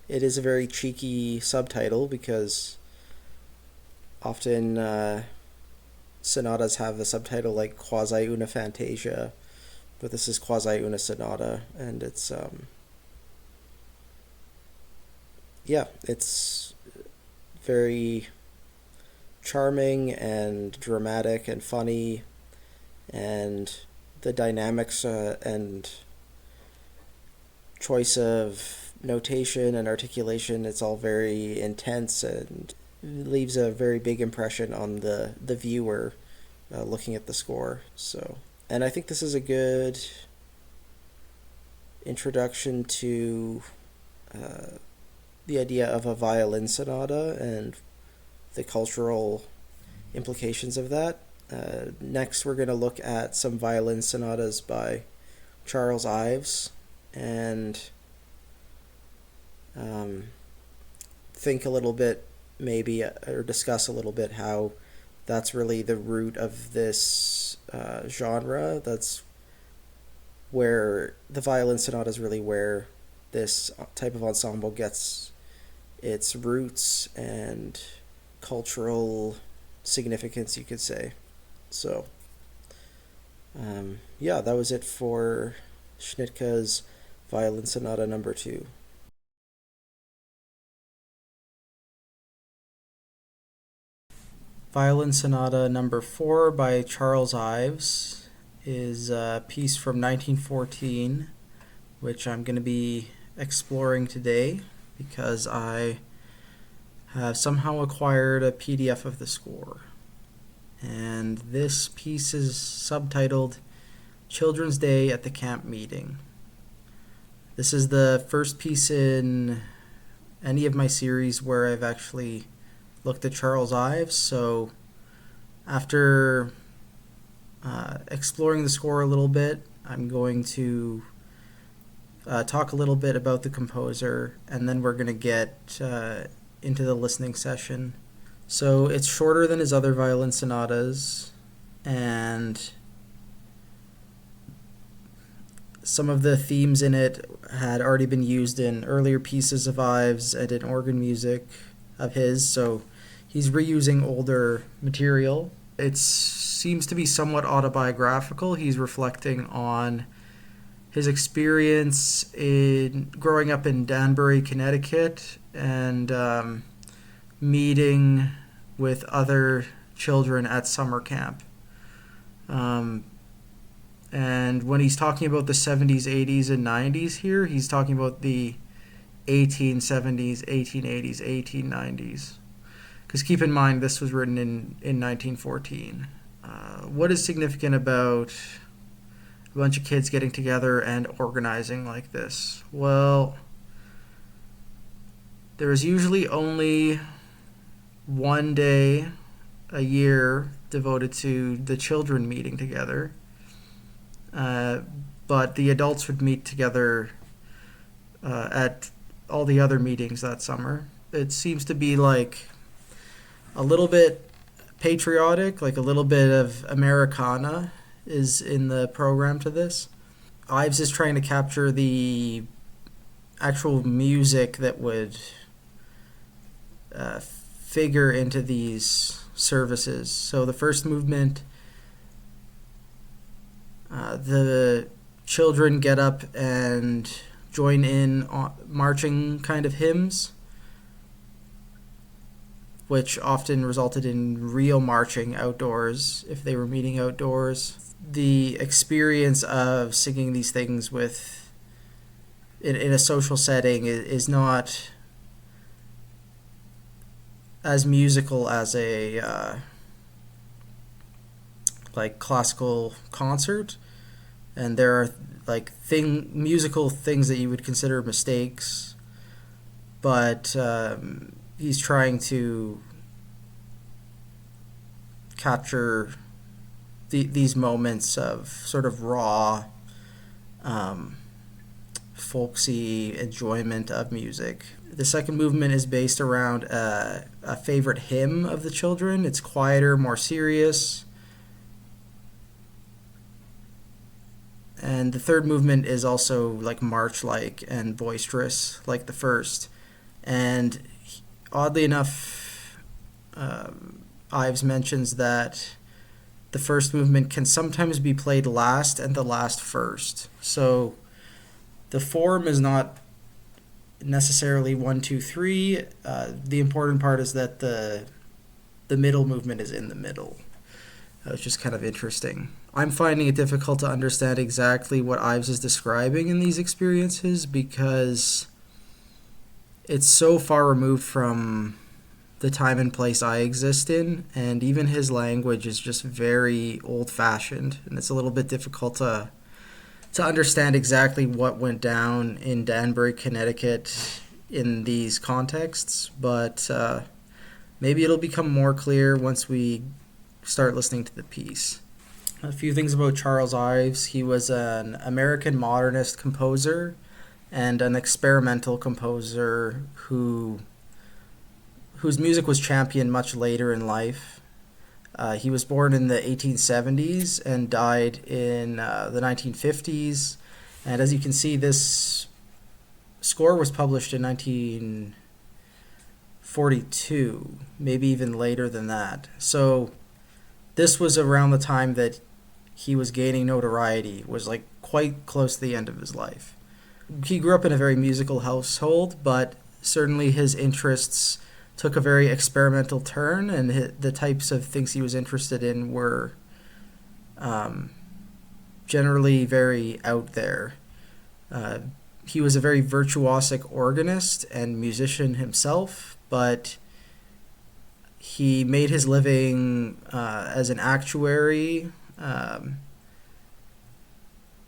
it is a very cheeky subtitle because often sonatas have the subtitle like quasi una fantasia, but this is quasi una sonata, and it's it's very charming and dramatic and funny, and the dynamics and choice of notation and articulation, it's all very intense and leaves a very big impression on the viewer looking at the score. So, and I think this is a good introduction to the idea of a violin sonata and the cultural implications of that. Next, we're going to look at some violin sonatas by Charles Ives and think a little bit, maybe, or discuss a little bit how that's really the root of this genre. That's where the violin sonata is really where this type of ensemble gets its roots and cultural significance, you could say. So, that was it for Schnittke's Violin Sonata number 2. Violin Sonata number 4 by Charles Ives is a piece from 1914, which I'm going to be exploring today because I have somehow acquired a PDF of the score. And this piece is subtitled Children's Day at the Camp Meeting. This is the first piece in any of my series where I've actually looked at Charles Ives. So after exploring the score a little bit, I'm going to talk a little bit about the composer, and then we're going to get into the listening session. So it's shorter than his other violin sonatas, and some of the themes in it had already been used in earlier pieces of Ives and in organ music of his, so he's reusing older material. It seems to be somewhat autobiographical. He's reflecting on his experience in growing up in Danbury, Connecticut, and meeting with other children at summer camp. And when he's talking about the 70s, 80s, and 90s here, he's talking about the 1870s, 1880s, 1890s. Because keep in mind, this was written in 1914. What is significant about a bunch of kids getting together and organizing like this? Well, there is usually only one day a year devoted to the children meeting together. Uh, but the adults would meet together at all the other meetings that summer. It seems to be like a little bit patriotic, like a little bit of Americana is in the program to this. Ives is trying to capture the actual music that would figure into these services. So the first movement, the children get up and join in on marching kind of hymns, which often resulted in real marching outdoors if they were meeting outdoors. The experience of singing these things with in a social setting is not as musical as a like classical concert, and there are like musical things that you would consider mistakes, but he's trying to capture these moments of sort of raw, folksy enjoyment of music. The second movement is based around a favorite hymn of the children. It's quieter, more serious. And the third movement is also like march-like and boisterous, like the first. And oddly enough, Ives mentions that the first movement can sometimes be played last and the last first. So the form is not necessarily 1, 2, 3. The important part is that the middle movement is in the middle. It's just kind of interesting. I'm finding it difficult to understand exactly what Ives is describing in these experiences because it's so far removed from the time and place I exist in, and even his language is just very old-fashioned, and it's a little bit difficult to understand exactly what went down in Danbury, Connecticut in these contexts, but maybe it'll become more clear once we start listening to the piece. A few things about Charles Ives. He was an American modernist composer and an experimental composer whose music was championed much later in life. He was born in the 1870s and died in the 1950s. And as you can see, this score was published in 1942, maybe even later than that. So this was around the time that he was gaining notoriety, was like quite close to the end of his life. He grew up in a very musical household, but certainly his interests took a very experimental turn, and the types of things he was interested in were generally very out there. He was a very virtuosic organist and musician himself, but he made his living as an actuary,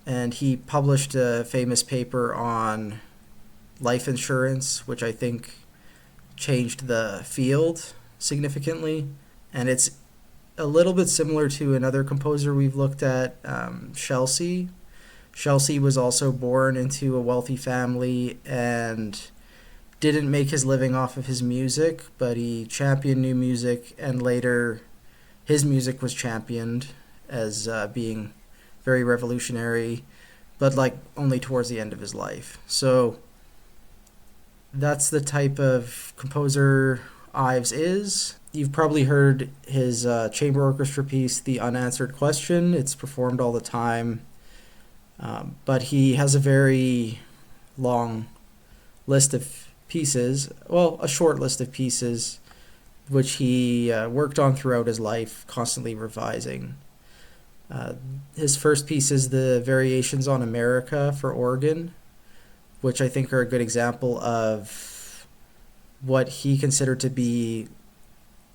and he published a famous paper on life insurance, which I think changed the field significantly. And it's a little bit similar to another composer we've looked at, Chelsea. Chelsea was also born into a wealthy family and didn't make his living off of his music, but he championed new music, and later his music was championed as being very revolutionary, but like only towards the end of his life. So that's the type of composer Ives is. You've probably heard his chamber orchestra piece, The Unanswered Question. It's performed all the time. But he has a very long list of pieces, well, a short list of pieces, which he worked on throughout his life, constantly revising. His first piece is the Variations on America for organ, which I think are a good example of what he considered to be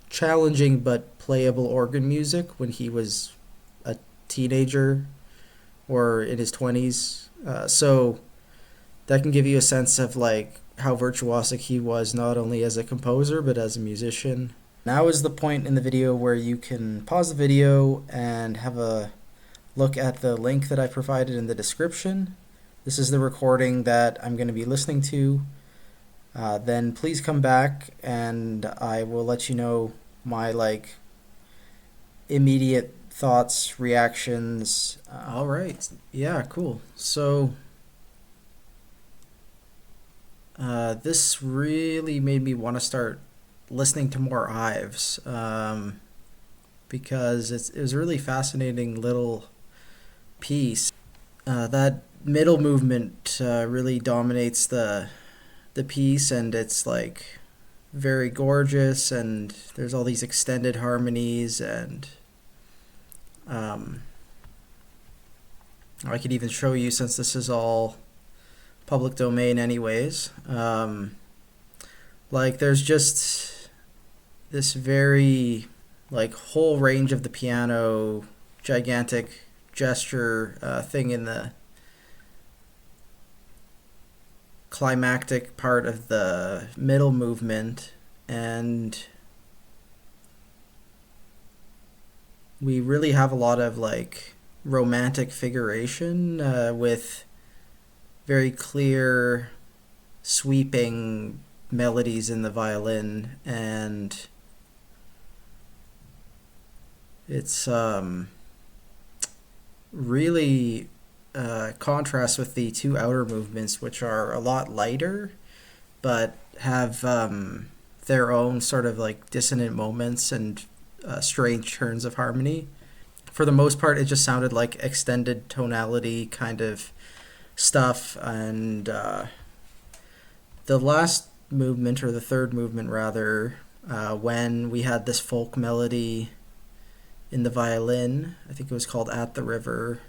challenging but playable organ music when he was a teenager or in his 20s. So that can give you a sense of like how virtuosic he was, not only as a composer but as a musician. Now is the point in the video where you can pause the video and have a look at the link that I provided in the description. This is the recording that I'm going to be listening to. Then please come back and I will let you know my like immediate thoughts, reactions. All right. Yeah, cool. So this really made me want to start listening to more Ives, because it was a really fascinating little piece. That middle movement really dominates the piece, and it's like very gorgeous, and there's all these extended harmonies, and I could even show you, since this is all public domain anyways. Like there's just this very like whole range of the piano, gigantic gesture thing in the climactic part of the middle movement, and we really have a lot of like romantic figuration with very clear sweeping melodies in the violin, and it's really contrasts with the two outer movements, which are a lot lighter but have their own sort of like dissonant moments and strange turns of harmony. For the most part, it just sounded like extended tonality kind of stuff, and the last movement, or the third movement rather, when we had this folk melody in the violin, I think it was called At the River.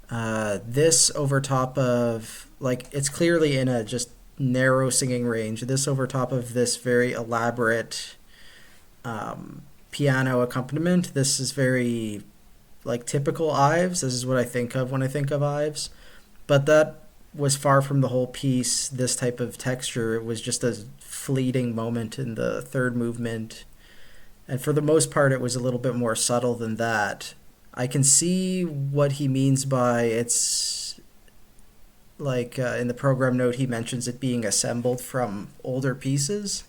This over top of, like, it's clearly in a just narrow singing range. This over top of this very elaborate piano accompaniment. This is very like typical Ives. This is what I think of when I think of Ives. But that was far from the whole piece, this type of texture. It was just a fleeting moment in the third movement. And for the most part, it was a little bit more subtle than that. I can see what he means by it's like in the program note, he mentions it being assembled from older pieces.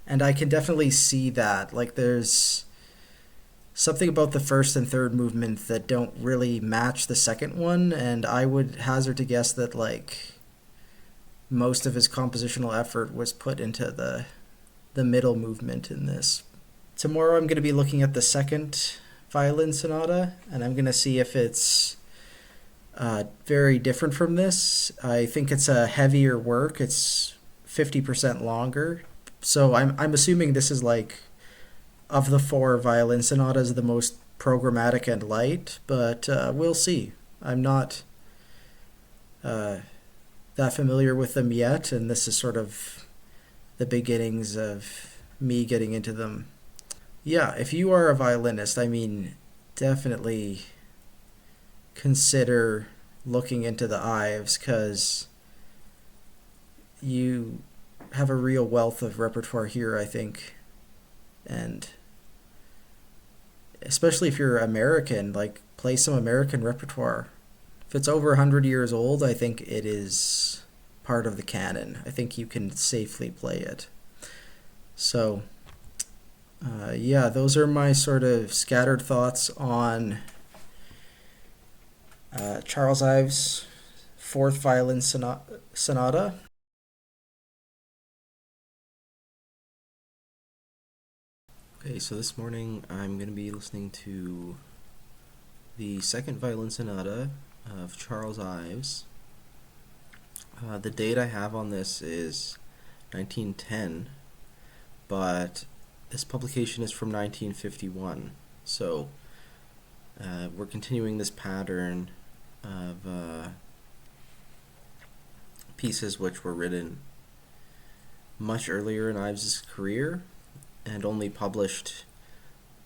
And I can definitely see that. Like there's something about the first and third movement that don't really match the second one, and I would hazard to guess that like most of his compositional effort was put into the middle movement in this. Tomorrow I'm going to be looking at the second violin sonata, and I'm going to see if it's very different from this. I think it's a heavier work. It's 50% longer. So I'm assuming this is like, of the four violin sonatas, the most programmatic and light, but we'll see. I'm not that familiar with them yet, and this is sort of the beginnings of me getting into them. Yeah, if you are a violinist, I mean, definitely consider looking into the Ives, because you have a real wealth of repertoire here, I think. And especially if you're American, like play some American repertoire. If it's over 100 years old, I think it is part of the canon. I think you can safely play it. So yeah, those are my sort of scattered thoughts on Charles Ives' fourth violin sonata. Okay, so this morning I'm going to be listening to the second violin sonata of Charles Ives. The date I have on this is 1910, but this publication is from 1951. So we're continuing this pattern of pieces which were written much earlier in Ives' career and only published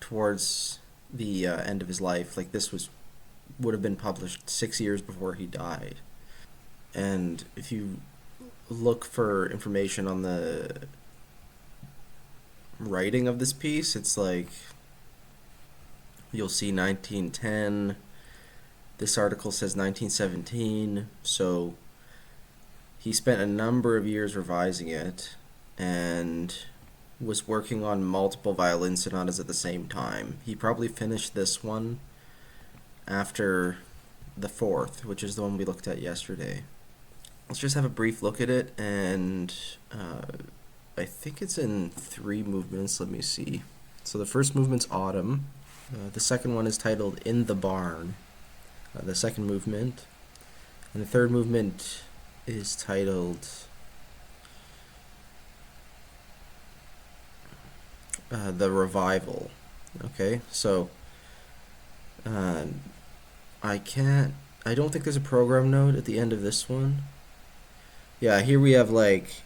towards the end of his life. Like this was would have been published 6 years before he died. And if you look for information on the writing of this piece, it's like you'll see 1910. This article says 1917, so he spent a number of years revising it and was working on multiple violin sonatas at the same time. He probably finished this one after the fourth, which is the one we looked at yesterday. Let's just have a brief look at it, and I think it's in 3 movements. Let me see. So the first movement's Autumn. The second one is titled In the Barn. The second movement. And the third movement is titled The Revival. Okay, so I don't think there's a program note at the end of this one. Yeah, here we have like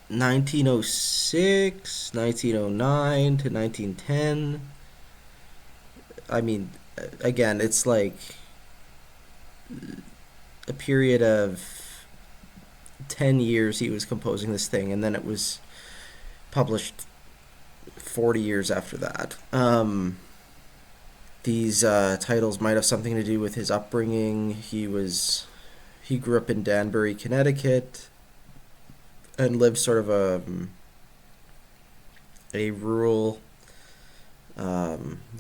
1906, 1909 to 1910. I mean, again, it's like a period of 10 years he was composing this thing, and then it was published 40 years after that. These titles might have something to do with his upbringing. He grew up in Danbury, Connecticut, and lived sort of a rural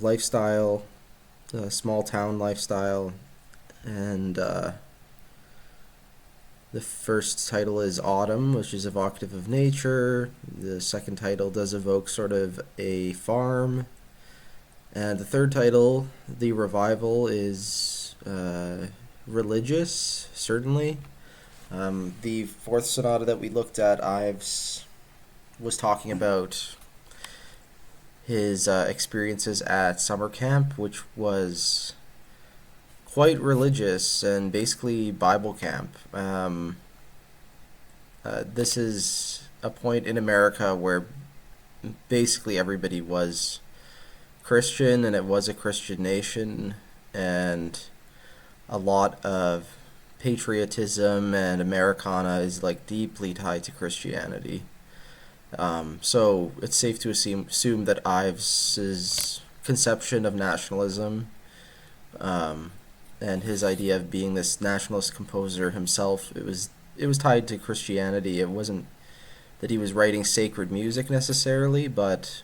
lifestyle, a small town lifestyle, and the first title is Autumn, which is evocative of nature. The second title does evoke sort of a farm. And the third title, The Revival, is religious, certainly. The fourth sonata that we looked at, Ives was talking about his experiences at summer camp, which was quite religious and basically Bible camp. This is a point in America where basically everybody was Christian, and it was a Christian nation, and a lot of patriotism and Americana is like deeply tied to Christianity. So it's safe to assume that Ives's conception of nationalism, and his idea of being this nationalist composer himself, it was tied to Christianity. It wasn't that he was writing sacred music necessarily, but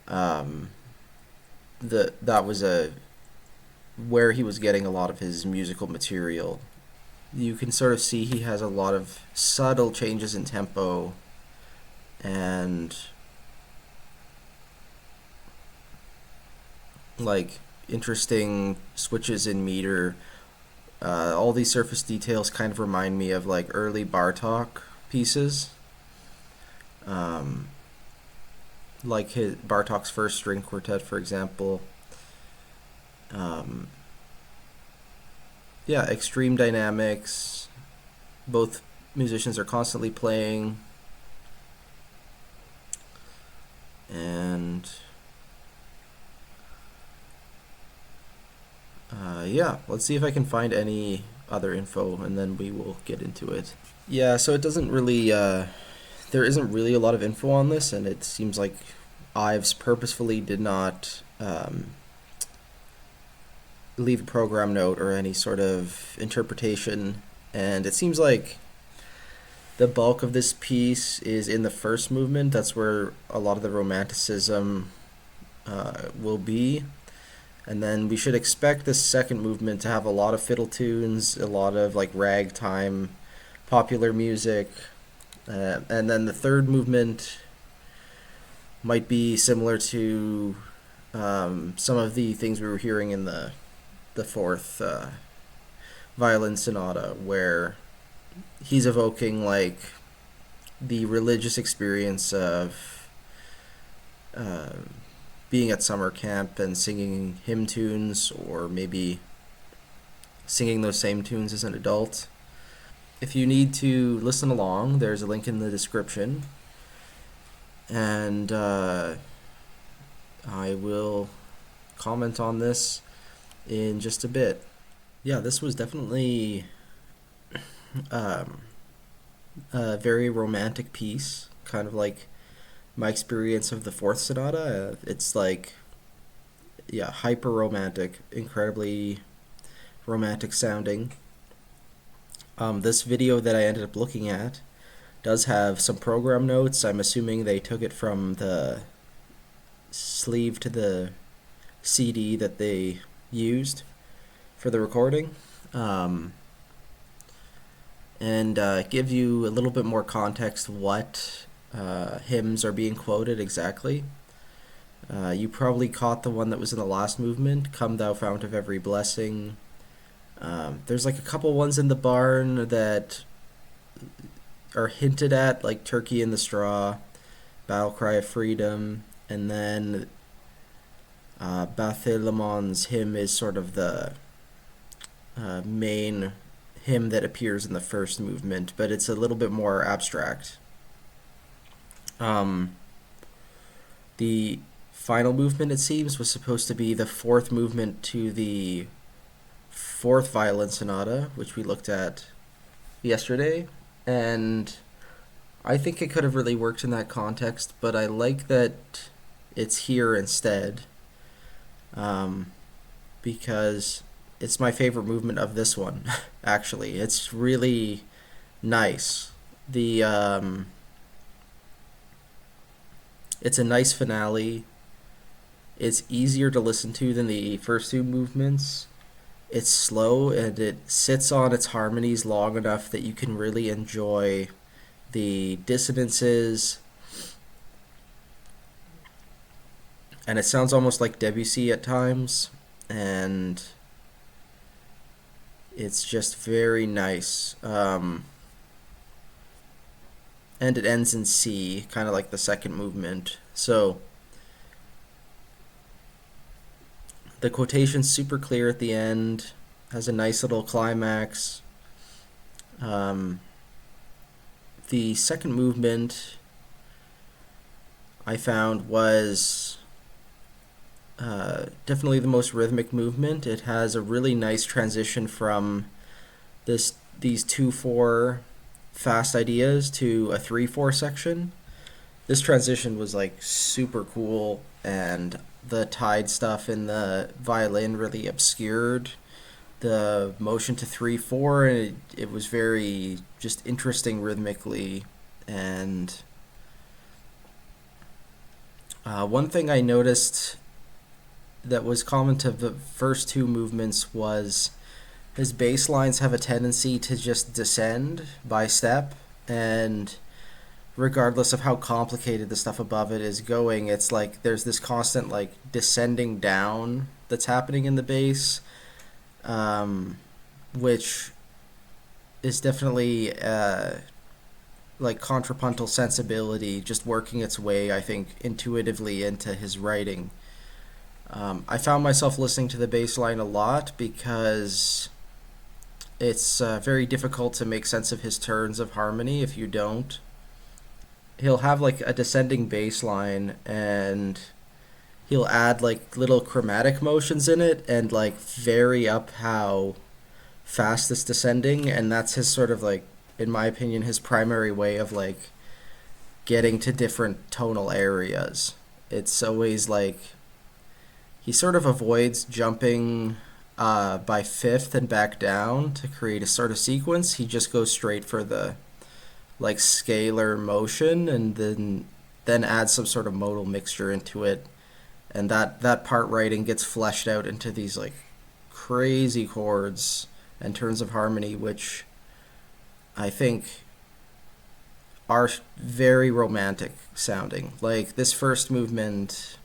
that was where he was getting a lot of his musical material. You can sort of see he has a lot of subtle changes in tempo and like interesting switches in meter. All these surface details kind of remind me of like early Bartók pieces. Like Bartók's first string quartet, for example. Yeah, extreme dynamics. Both musicians are constantly playing. And yeah, let's see if I can find any other info, and then we will get into it. Yeah, so it doesn't really there isn't really a lot of info on this, and it seems like Ives purposefully did not leave a program note or any sort of interpretation, and it seems like the bulk of this piece is in the first movement. That's where a lot of the romanticism will be, and then we should expect this second movement to have a lot of fiddle tunes, a lot of like ragtime popular music, and then the third movement might be similar to some of the things we were hearing in the fourth violin sonata, where he's evoking like the religious experience of being at summer camp and singing hymn tunes, or maybe singing those same tunes as an adult. If you need to listen along, there's a link in the description, and I will comment on this in just a bit. Yeah, this was definitely um, a very romantic piece, kind of like my experience of the fourth sonata. It's like, yeah, hyper romantic, incredibly romantic sounding. This video that I ended up looking at does have some program notes. I'm assuming they took it from the sleeve to the CD that they used for the recording. Um, and give you a little bit more context what hymns are being quoted exactly. You probably caught the one that was in the last movement, Come Thou Fount of Every Blessing. There's like a couple ones in the barn that are hinted at, like Turkey in the Straw, Battle Cry of Freedom, and then Bathelamon's hymn is sort of the main hymn that appears in the first movement, but it's a little bit more abstract. The final movement, it seems, was supposed to be the fourth movement to the fourth violin sonata, which we looked at yesterday, and I think it could have really worked in that context, but I like that it's here instead, because it's my favorite movement of this one. Actually, it's really nice. It's a nice finale. It's easier to listen to than the first two movements. It's slow and it sits on its harmonies long enough that you can really enjoy the dissonances, and it sounds almost like Debussy at times, and it's just very nice. And it ends in C, kind of like the second movement. So the quotation's super clear at the end, has a nice little climax. The second movement I found was definitely the most rhythmic movement. It has a really nice transition from these 2/4 fast ideas to a 3/4 section. This transition was like super cool, and the tied stuff in the violin really obscured the motion to 3/4, and it was very just interesting rhythmically. And one thing I noticed that was common to the first two movements was his bass lines have a tendency to just descend by step, and regardless of how complicated the stuff above it is going, it's like there's this constant like descending down that's happening in the bass, which is definitely like contrapuntal sensibility just working its way, I think, intuitively into his writing. I found myself listening to the bass line a lot because it's very difficult to make sense of his turns of harmony if you don't. He'll have like a descending bass line, and he'll add like little chromatic motions in it and like vary up how fast it's descending, and that's his sort of like, in my opinion, his primary way of like getting to different tonal areas. It's always like he sort of avoids jumping by fifth and back down to create a sort of sequence. He just goes straight for the like scalar motion, and then adds some sort of modal mixture into it, and that part writing gets fleshed out into these like crazy chords and turns of harmony, which I think are very romantic sounding. Like this first movement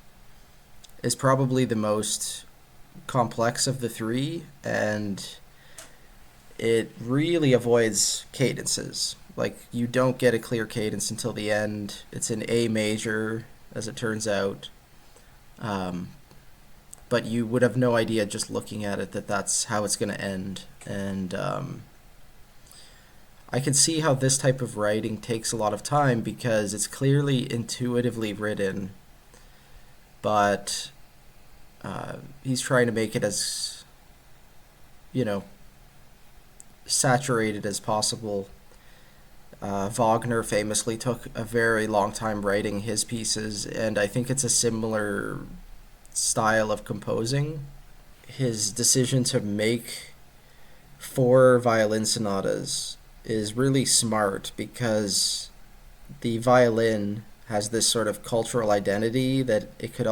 is probably the most complex of the three, and it really avoids cadences. Like you don't get a clear cadence until the end. It's in A major, as it turns out, but you would have no idea just looking at it that that's how it's going to end. And I can see how this type of writing takes a lot of time because it's clearly intuitively written, but he's trying to make it as you know, saturated as possible. Wagner famously took a very long time writing his pieces, and I think it's a similar style of composing. His decision to make four violin sonatas is really smart because the violin has this sort of cultural identity that it could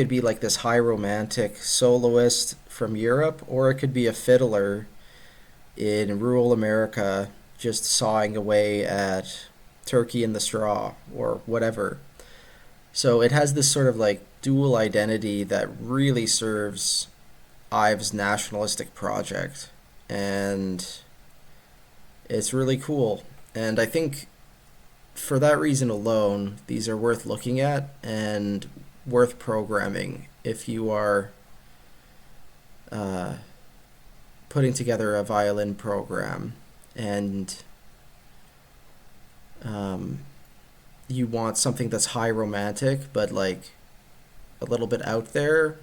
be like this high romantic soloist from Europe, or it could be a fiddler in rural America just sawing away at Turkey in the Straw or whatever. So it has this sort of like dual identity that really serves Ives' nationalistic project. And it's really cool. And I think for that reason alone, these are worth looking at and worth programming if you are uh, putting together a violin program and um, you want something that's high romantic but like a little bit out there,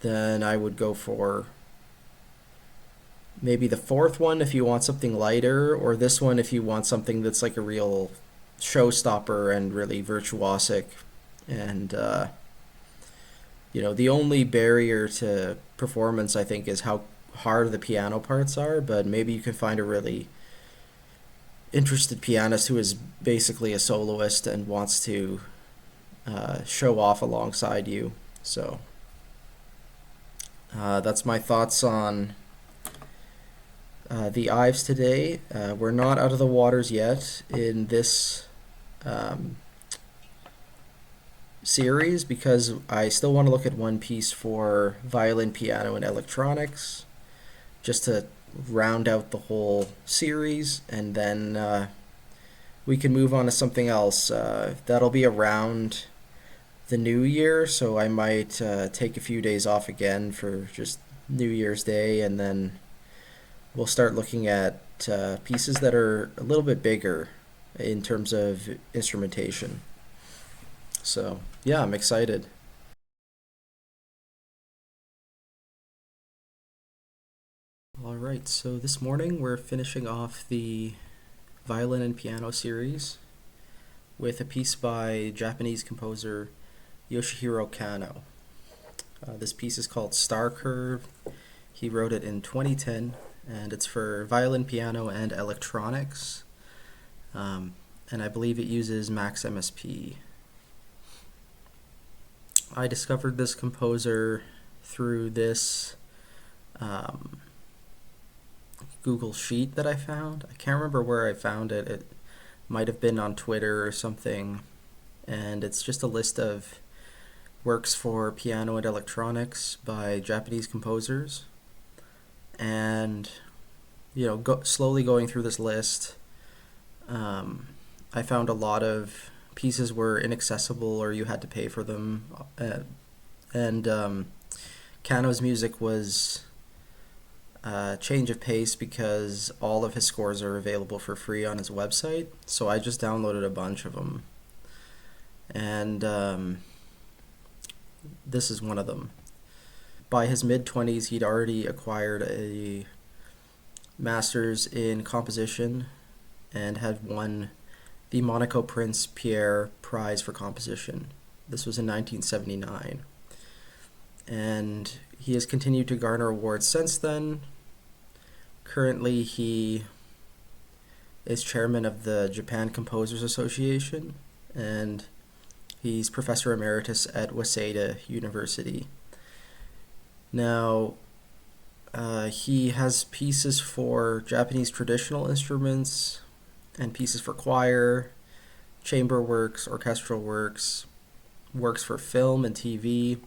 then I would go for maybe the fourth one if you want something lighter, or this one if you want something that's like a real showstopper and really virtuosic. And the only barrier to performance, I think, is how hard the piano parts are. But maybe you can find a really interested pianist who is basically a soloist and wants to show off alongside you. So that's my thoughts on the Ives today. We're not out of the waters yet in this series because I still want to look at one piece for violin, piano, and electronics just to round out the whole series, and then we can move on to something else. That'll be around the new year, so I might take a few days off again for just New Year's Day, and then we'll start looking at pieces that are a little bit bigger in terms of instrumentation. So, yeah, I'm excited. All right, so this morning we're finishing off the violin and piano series with a piece by Japanese composer Yoshihiro Kanno. This piece is called Star Curve. He wrote it in 2010, and it's for violin, piano, and electronics. And I believe it uses Max MSP. I discovered this composer through this Google Sheet that I found. I can't remember where I found it. It might have been on Twitter or something. And it's just a list of works for piano and electronics by Japanese composers. And, slowly going through this list, I found a lot of pieces were inaccessible or you had to pay for them. And Kanno's music was change of pace because all of his scores are available for free on his website. So I just downloaded a bunch of them. And this is one of them. By his mid-20s, he'd already acquired a master's in composition and had won the Monaco Prince Pierre Prize for Composition. This was in 1979. And he has continued to garner awards since then. Currently, he is chairman of the Japan Composers Association, and he's professor emeritus at Waseda University. Now, he has pieces for Japanese traditional instruments and pieces for choir, chamber works, orchestral works, works for film and TV.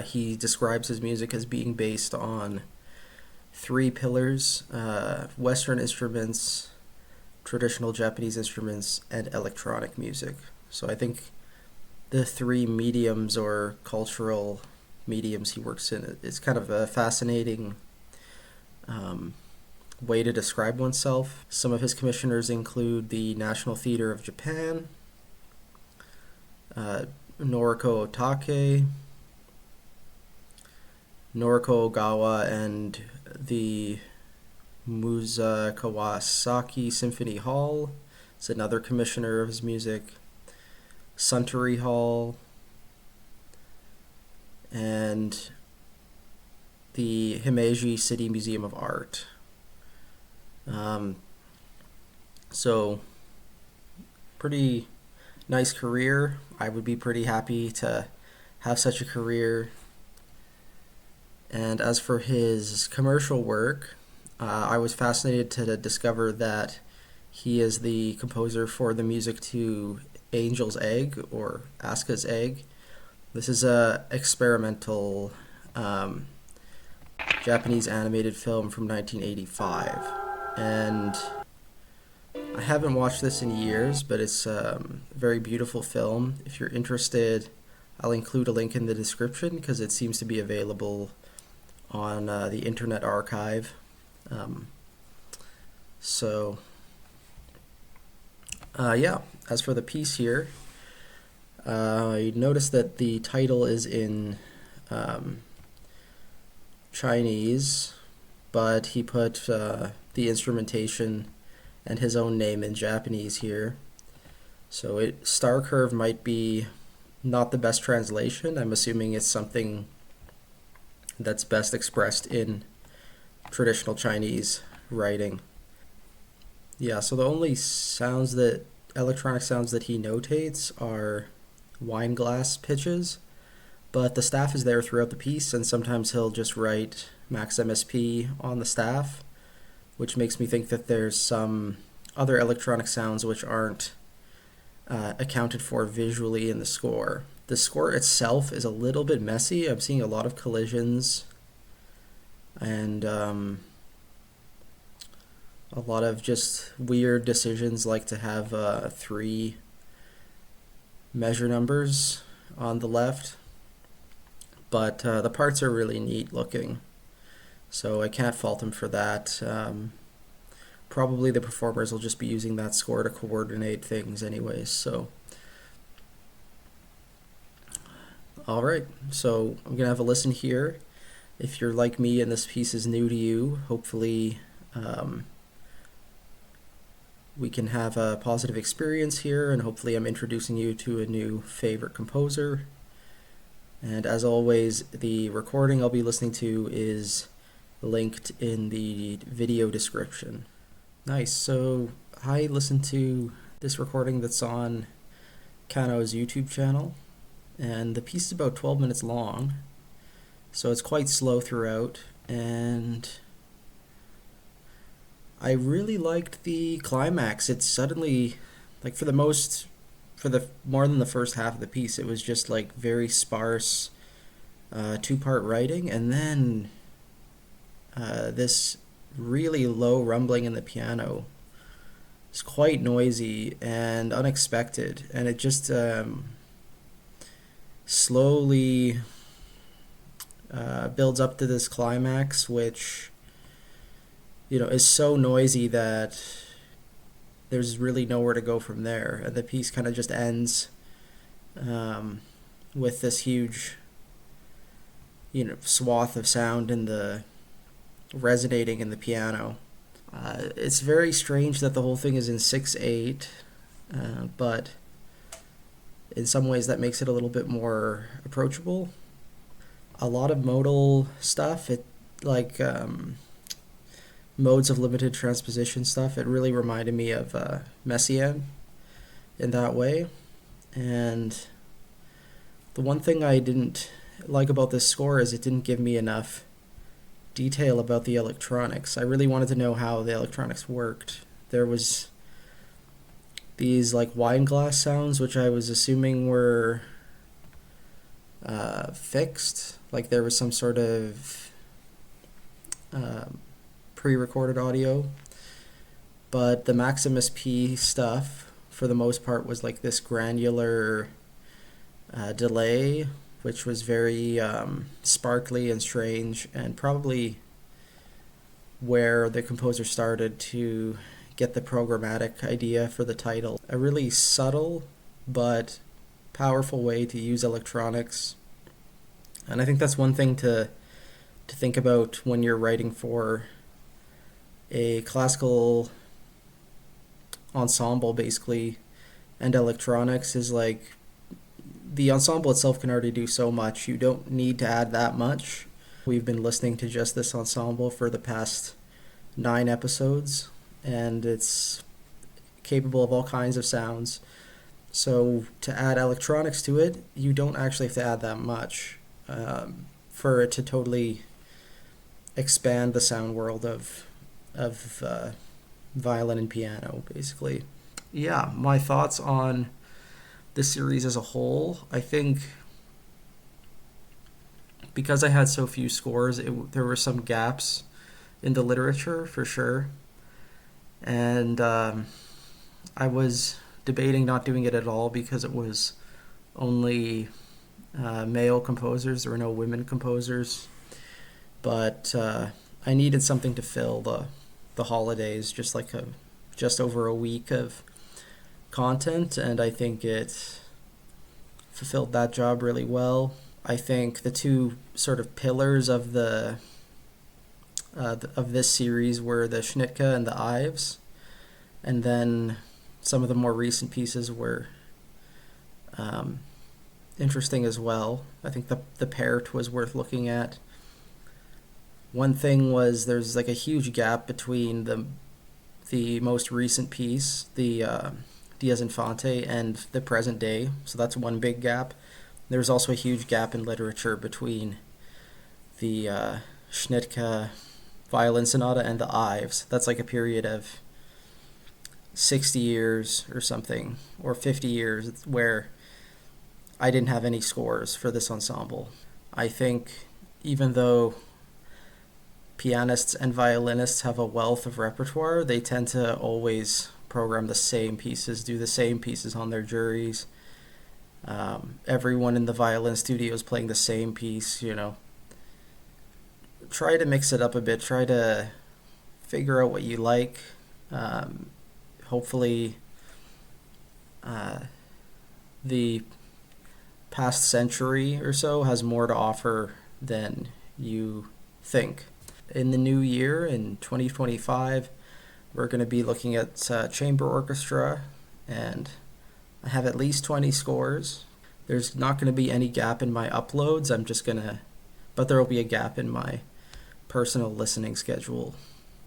He describes his music as being based on three pillars: Western instruments, traditional Japanese instruments, and electronic music. So I think the three mediums or cultural mediums he works in, it's kind of a fascinating way to describe oneself. Some of his commissioners include the National Theatre of Japan, Noriko Otake, Noriko Ogawa and the Musa Kawasaki Symphony Hall. It's another commissioner of his music. Suntory Hall. And the Himeji City Museum of Art. So, pretty nice career. I would be pretty happy to have such a career. And as for his commercial work, I was fascinated to discover that he is the composer for the music to Angel's Egg or Asuka's Egg. This is a experimental Japanese animated film from 1985, and I haven't watched this in years, but it's a very beautiful film. If you're interested, I'll include a link in the description because it seems to be available on the Internet Archive. So, yeah, as for the piece here, you notice that the title is in Chinese, but he put the instrumentation and his own name in Japanese here. So Star Curve might be not the best translation. I'm assuming it's something that's best expressed in traditional Chinese writing. Yeah, so the only electronic sounds that he notates are wine glass pitches, but the staff is there throughout the piece, and sometimes he'll just write max MSP on the staff, which makes me think that there's some other electronic sounds which aren't accounted for visually in the score. The score itself is a little bit messy. I'm seeing a lot of collisions and a lot of just weird decisions, like to have 3 measure numbers on the left. But the parts are really neat looking, so I can't fault him for that. Probably the performers will just be using that score to coordinate things anyways. So, all right, so I'm gonna have a listen here. If you're like me and this piece is new to you, hopefully we can have a positive experience here, and hopefully I'm introducing you to a new favorite composer. And as always, the recording I'll be listening to is linked in the video description. Nice. So I listened to this recording that's on Kanno's YouTube channel, and the piece is about 12 minutes long, so it's quite slow throughout, and I really liked the climax. It's suddenly, like, for the more than the first half of the piece, it was just like very sparse 2-part writing, and then this really low rumbling in the piano. It's quite noisy and unexpected, and it just slowly builds up to this climax, which is so noisy that there's really nowhere to go from there, and the piece kind of just ends with this huge swath of sound resonating in the piano. It's very strange that the whole thing is in 6/8, but in some ways that makes it a little bit more approachable. A lot of modal stuff, modes of limited transposition stuff, it really reminded me of Messiaen in that way. And the one thing I didn't like about this score is it didn't give me enough detail about the electronics. I really wanted to know how the electronics worked. There was these wine glass sounds, which I was assuming were fixed, like there was some sort of pre-recorded audio, but the Maximus P stuff for the most part was like this granular delay, which was very sparkly and strange, and probably where the composer started to get the programmatic idea for the title. A really subtle but powerful way to use electronics, and I think that's one thing to to think about when you're writing for a classical ensemble, basically, and electronics is like the ensemble itself can already do so much. You don't need to add that much. We've been listening to just this ensemble for the past 9 episodes, and it's capable of all kinds of sounds. So to add electronics to it, you don't actually have to add that much for it to totally expand the sound world of violin and piano, basically. Yeah, my thoughts on the series as a whole. I think because I had so few scores, there were some gaps in the literature for sure, and I was debating not doing it at all because it was only male composers. There were no women composers, but I needed something to fill the holidays, just over a week of content, and I think it fulfilled that job really well. I think the two sort of pillars of of this series were the Schnittke and the Ives, and then some of the more recent pieces were interesting as well. I think the Pärt was worth looking at. One thing was there's like a huge gap between the most recent piece, the Díaz Infante, and the present day. So that's one big gap. There's also a huge gap in literature between the Schnittke violin sonata and the Ives. That's like a period of 60 years or something, or 50 years, where I didn't have any scores for this ensemble. I think even though pianists and violinists have a wealth of repertoire, they tend to always program the same pieces, do the same pieces on their juries. Everyone in the violin studio is playing the same piece, Try to mix it up a bit. Try to figure out what you like. Hopefully, the past century or so has more to offer than you think. In the new year, in 2025, we're going to be looking at chamber orchestra, and I have at least 20 scores. There's not going to be any gap in my uploads. But there will be a gap in my personal listening schedule.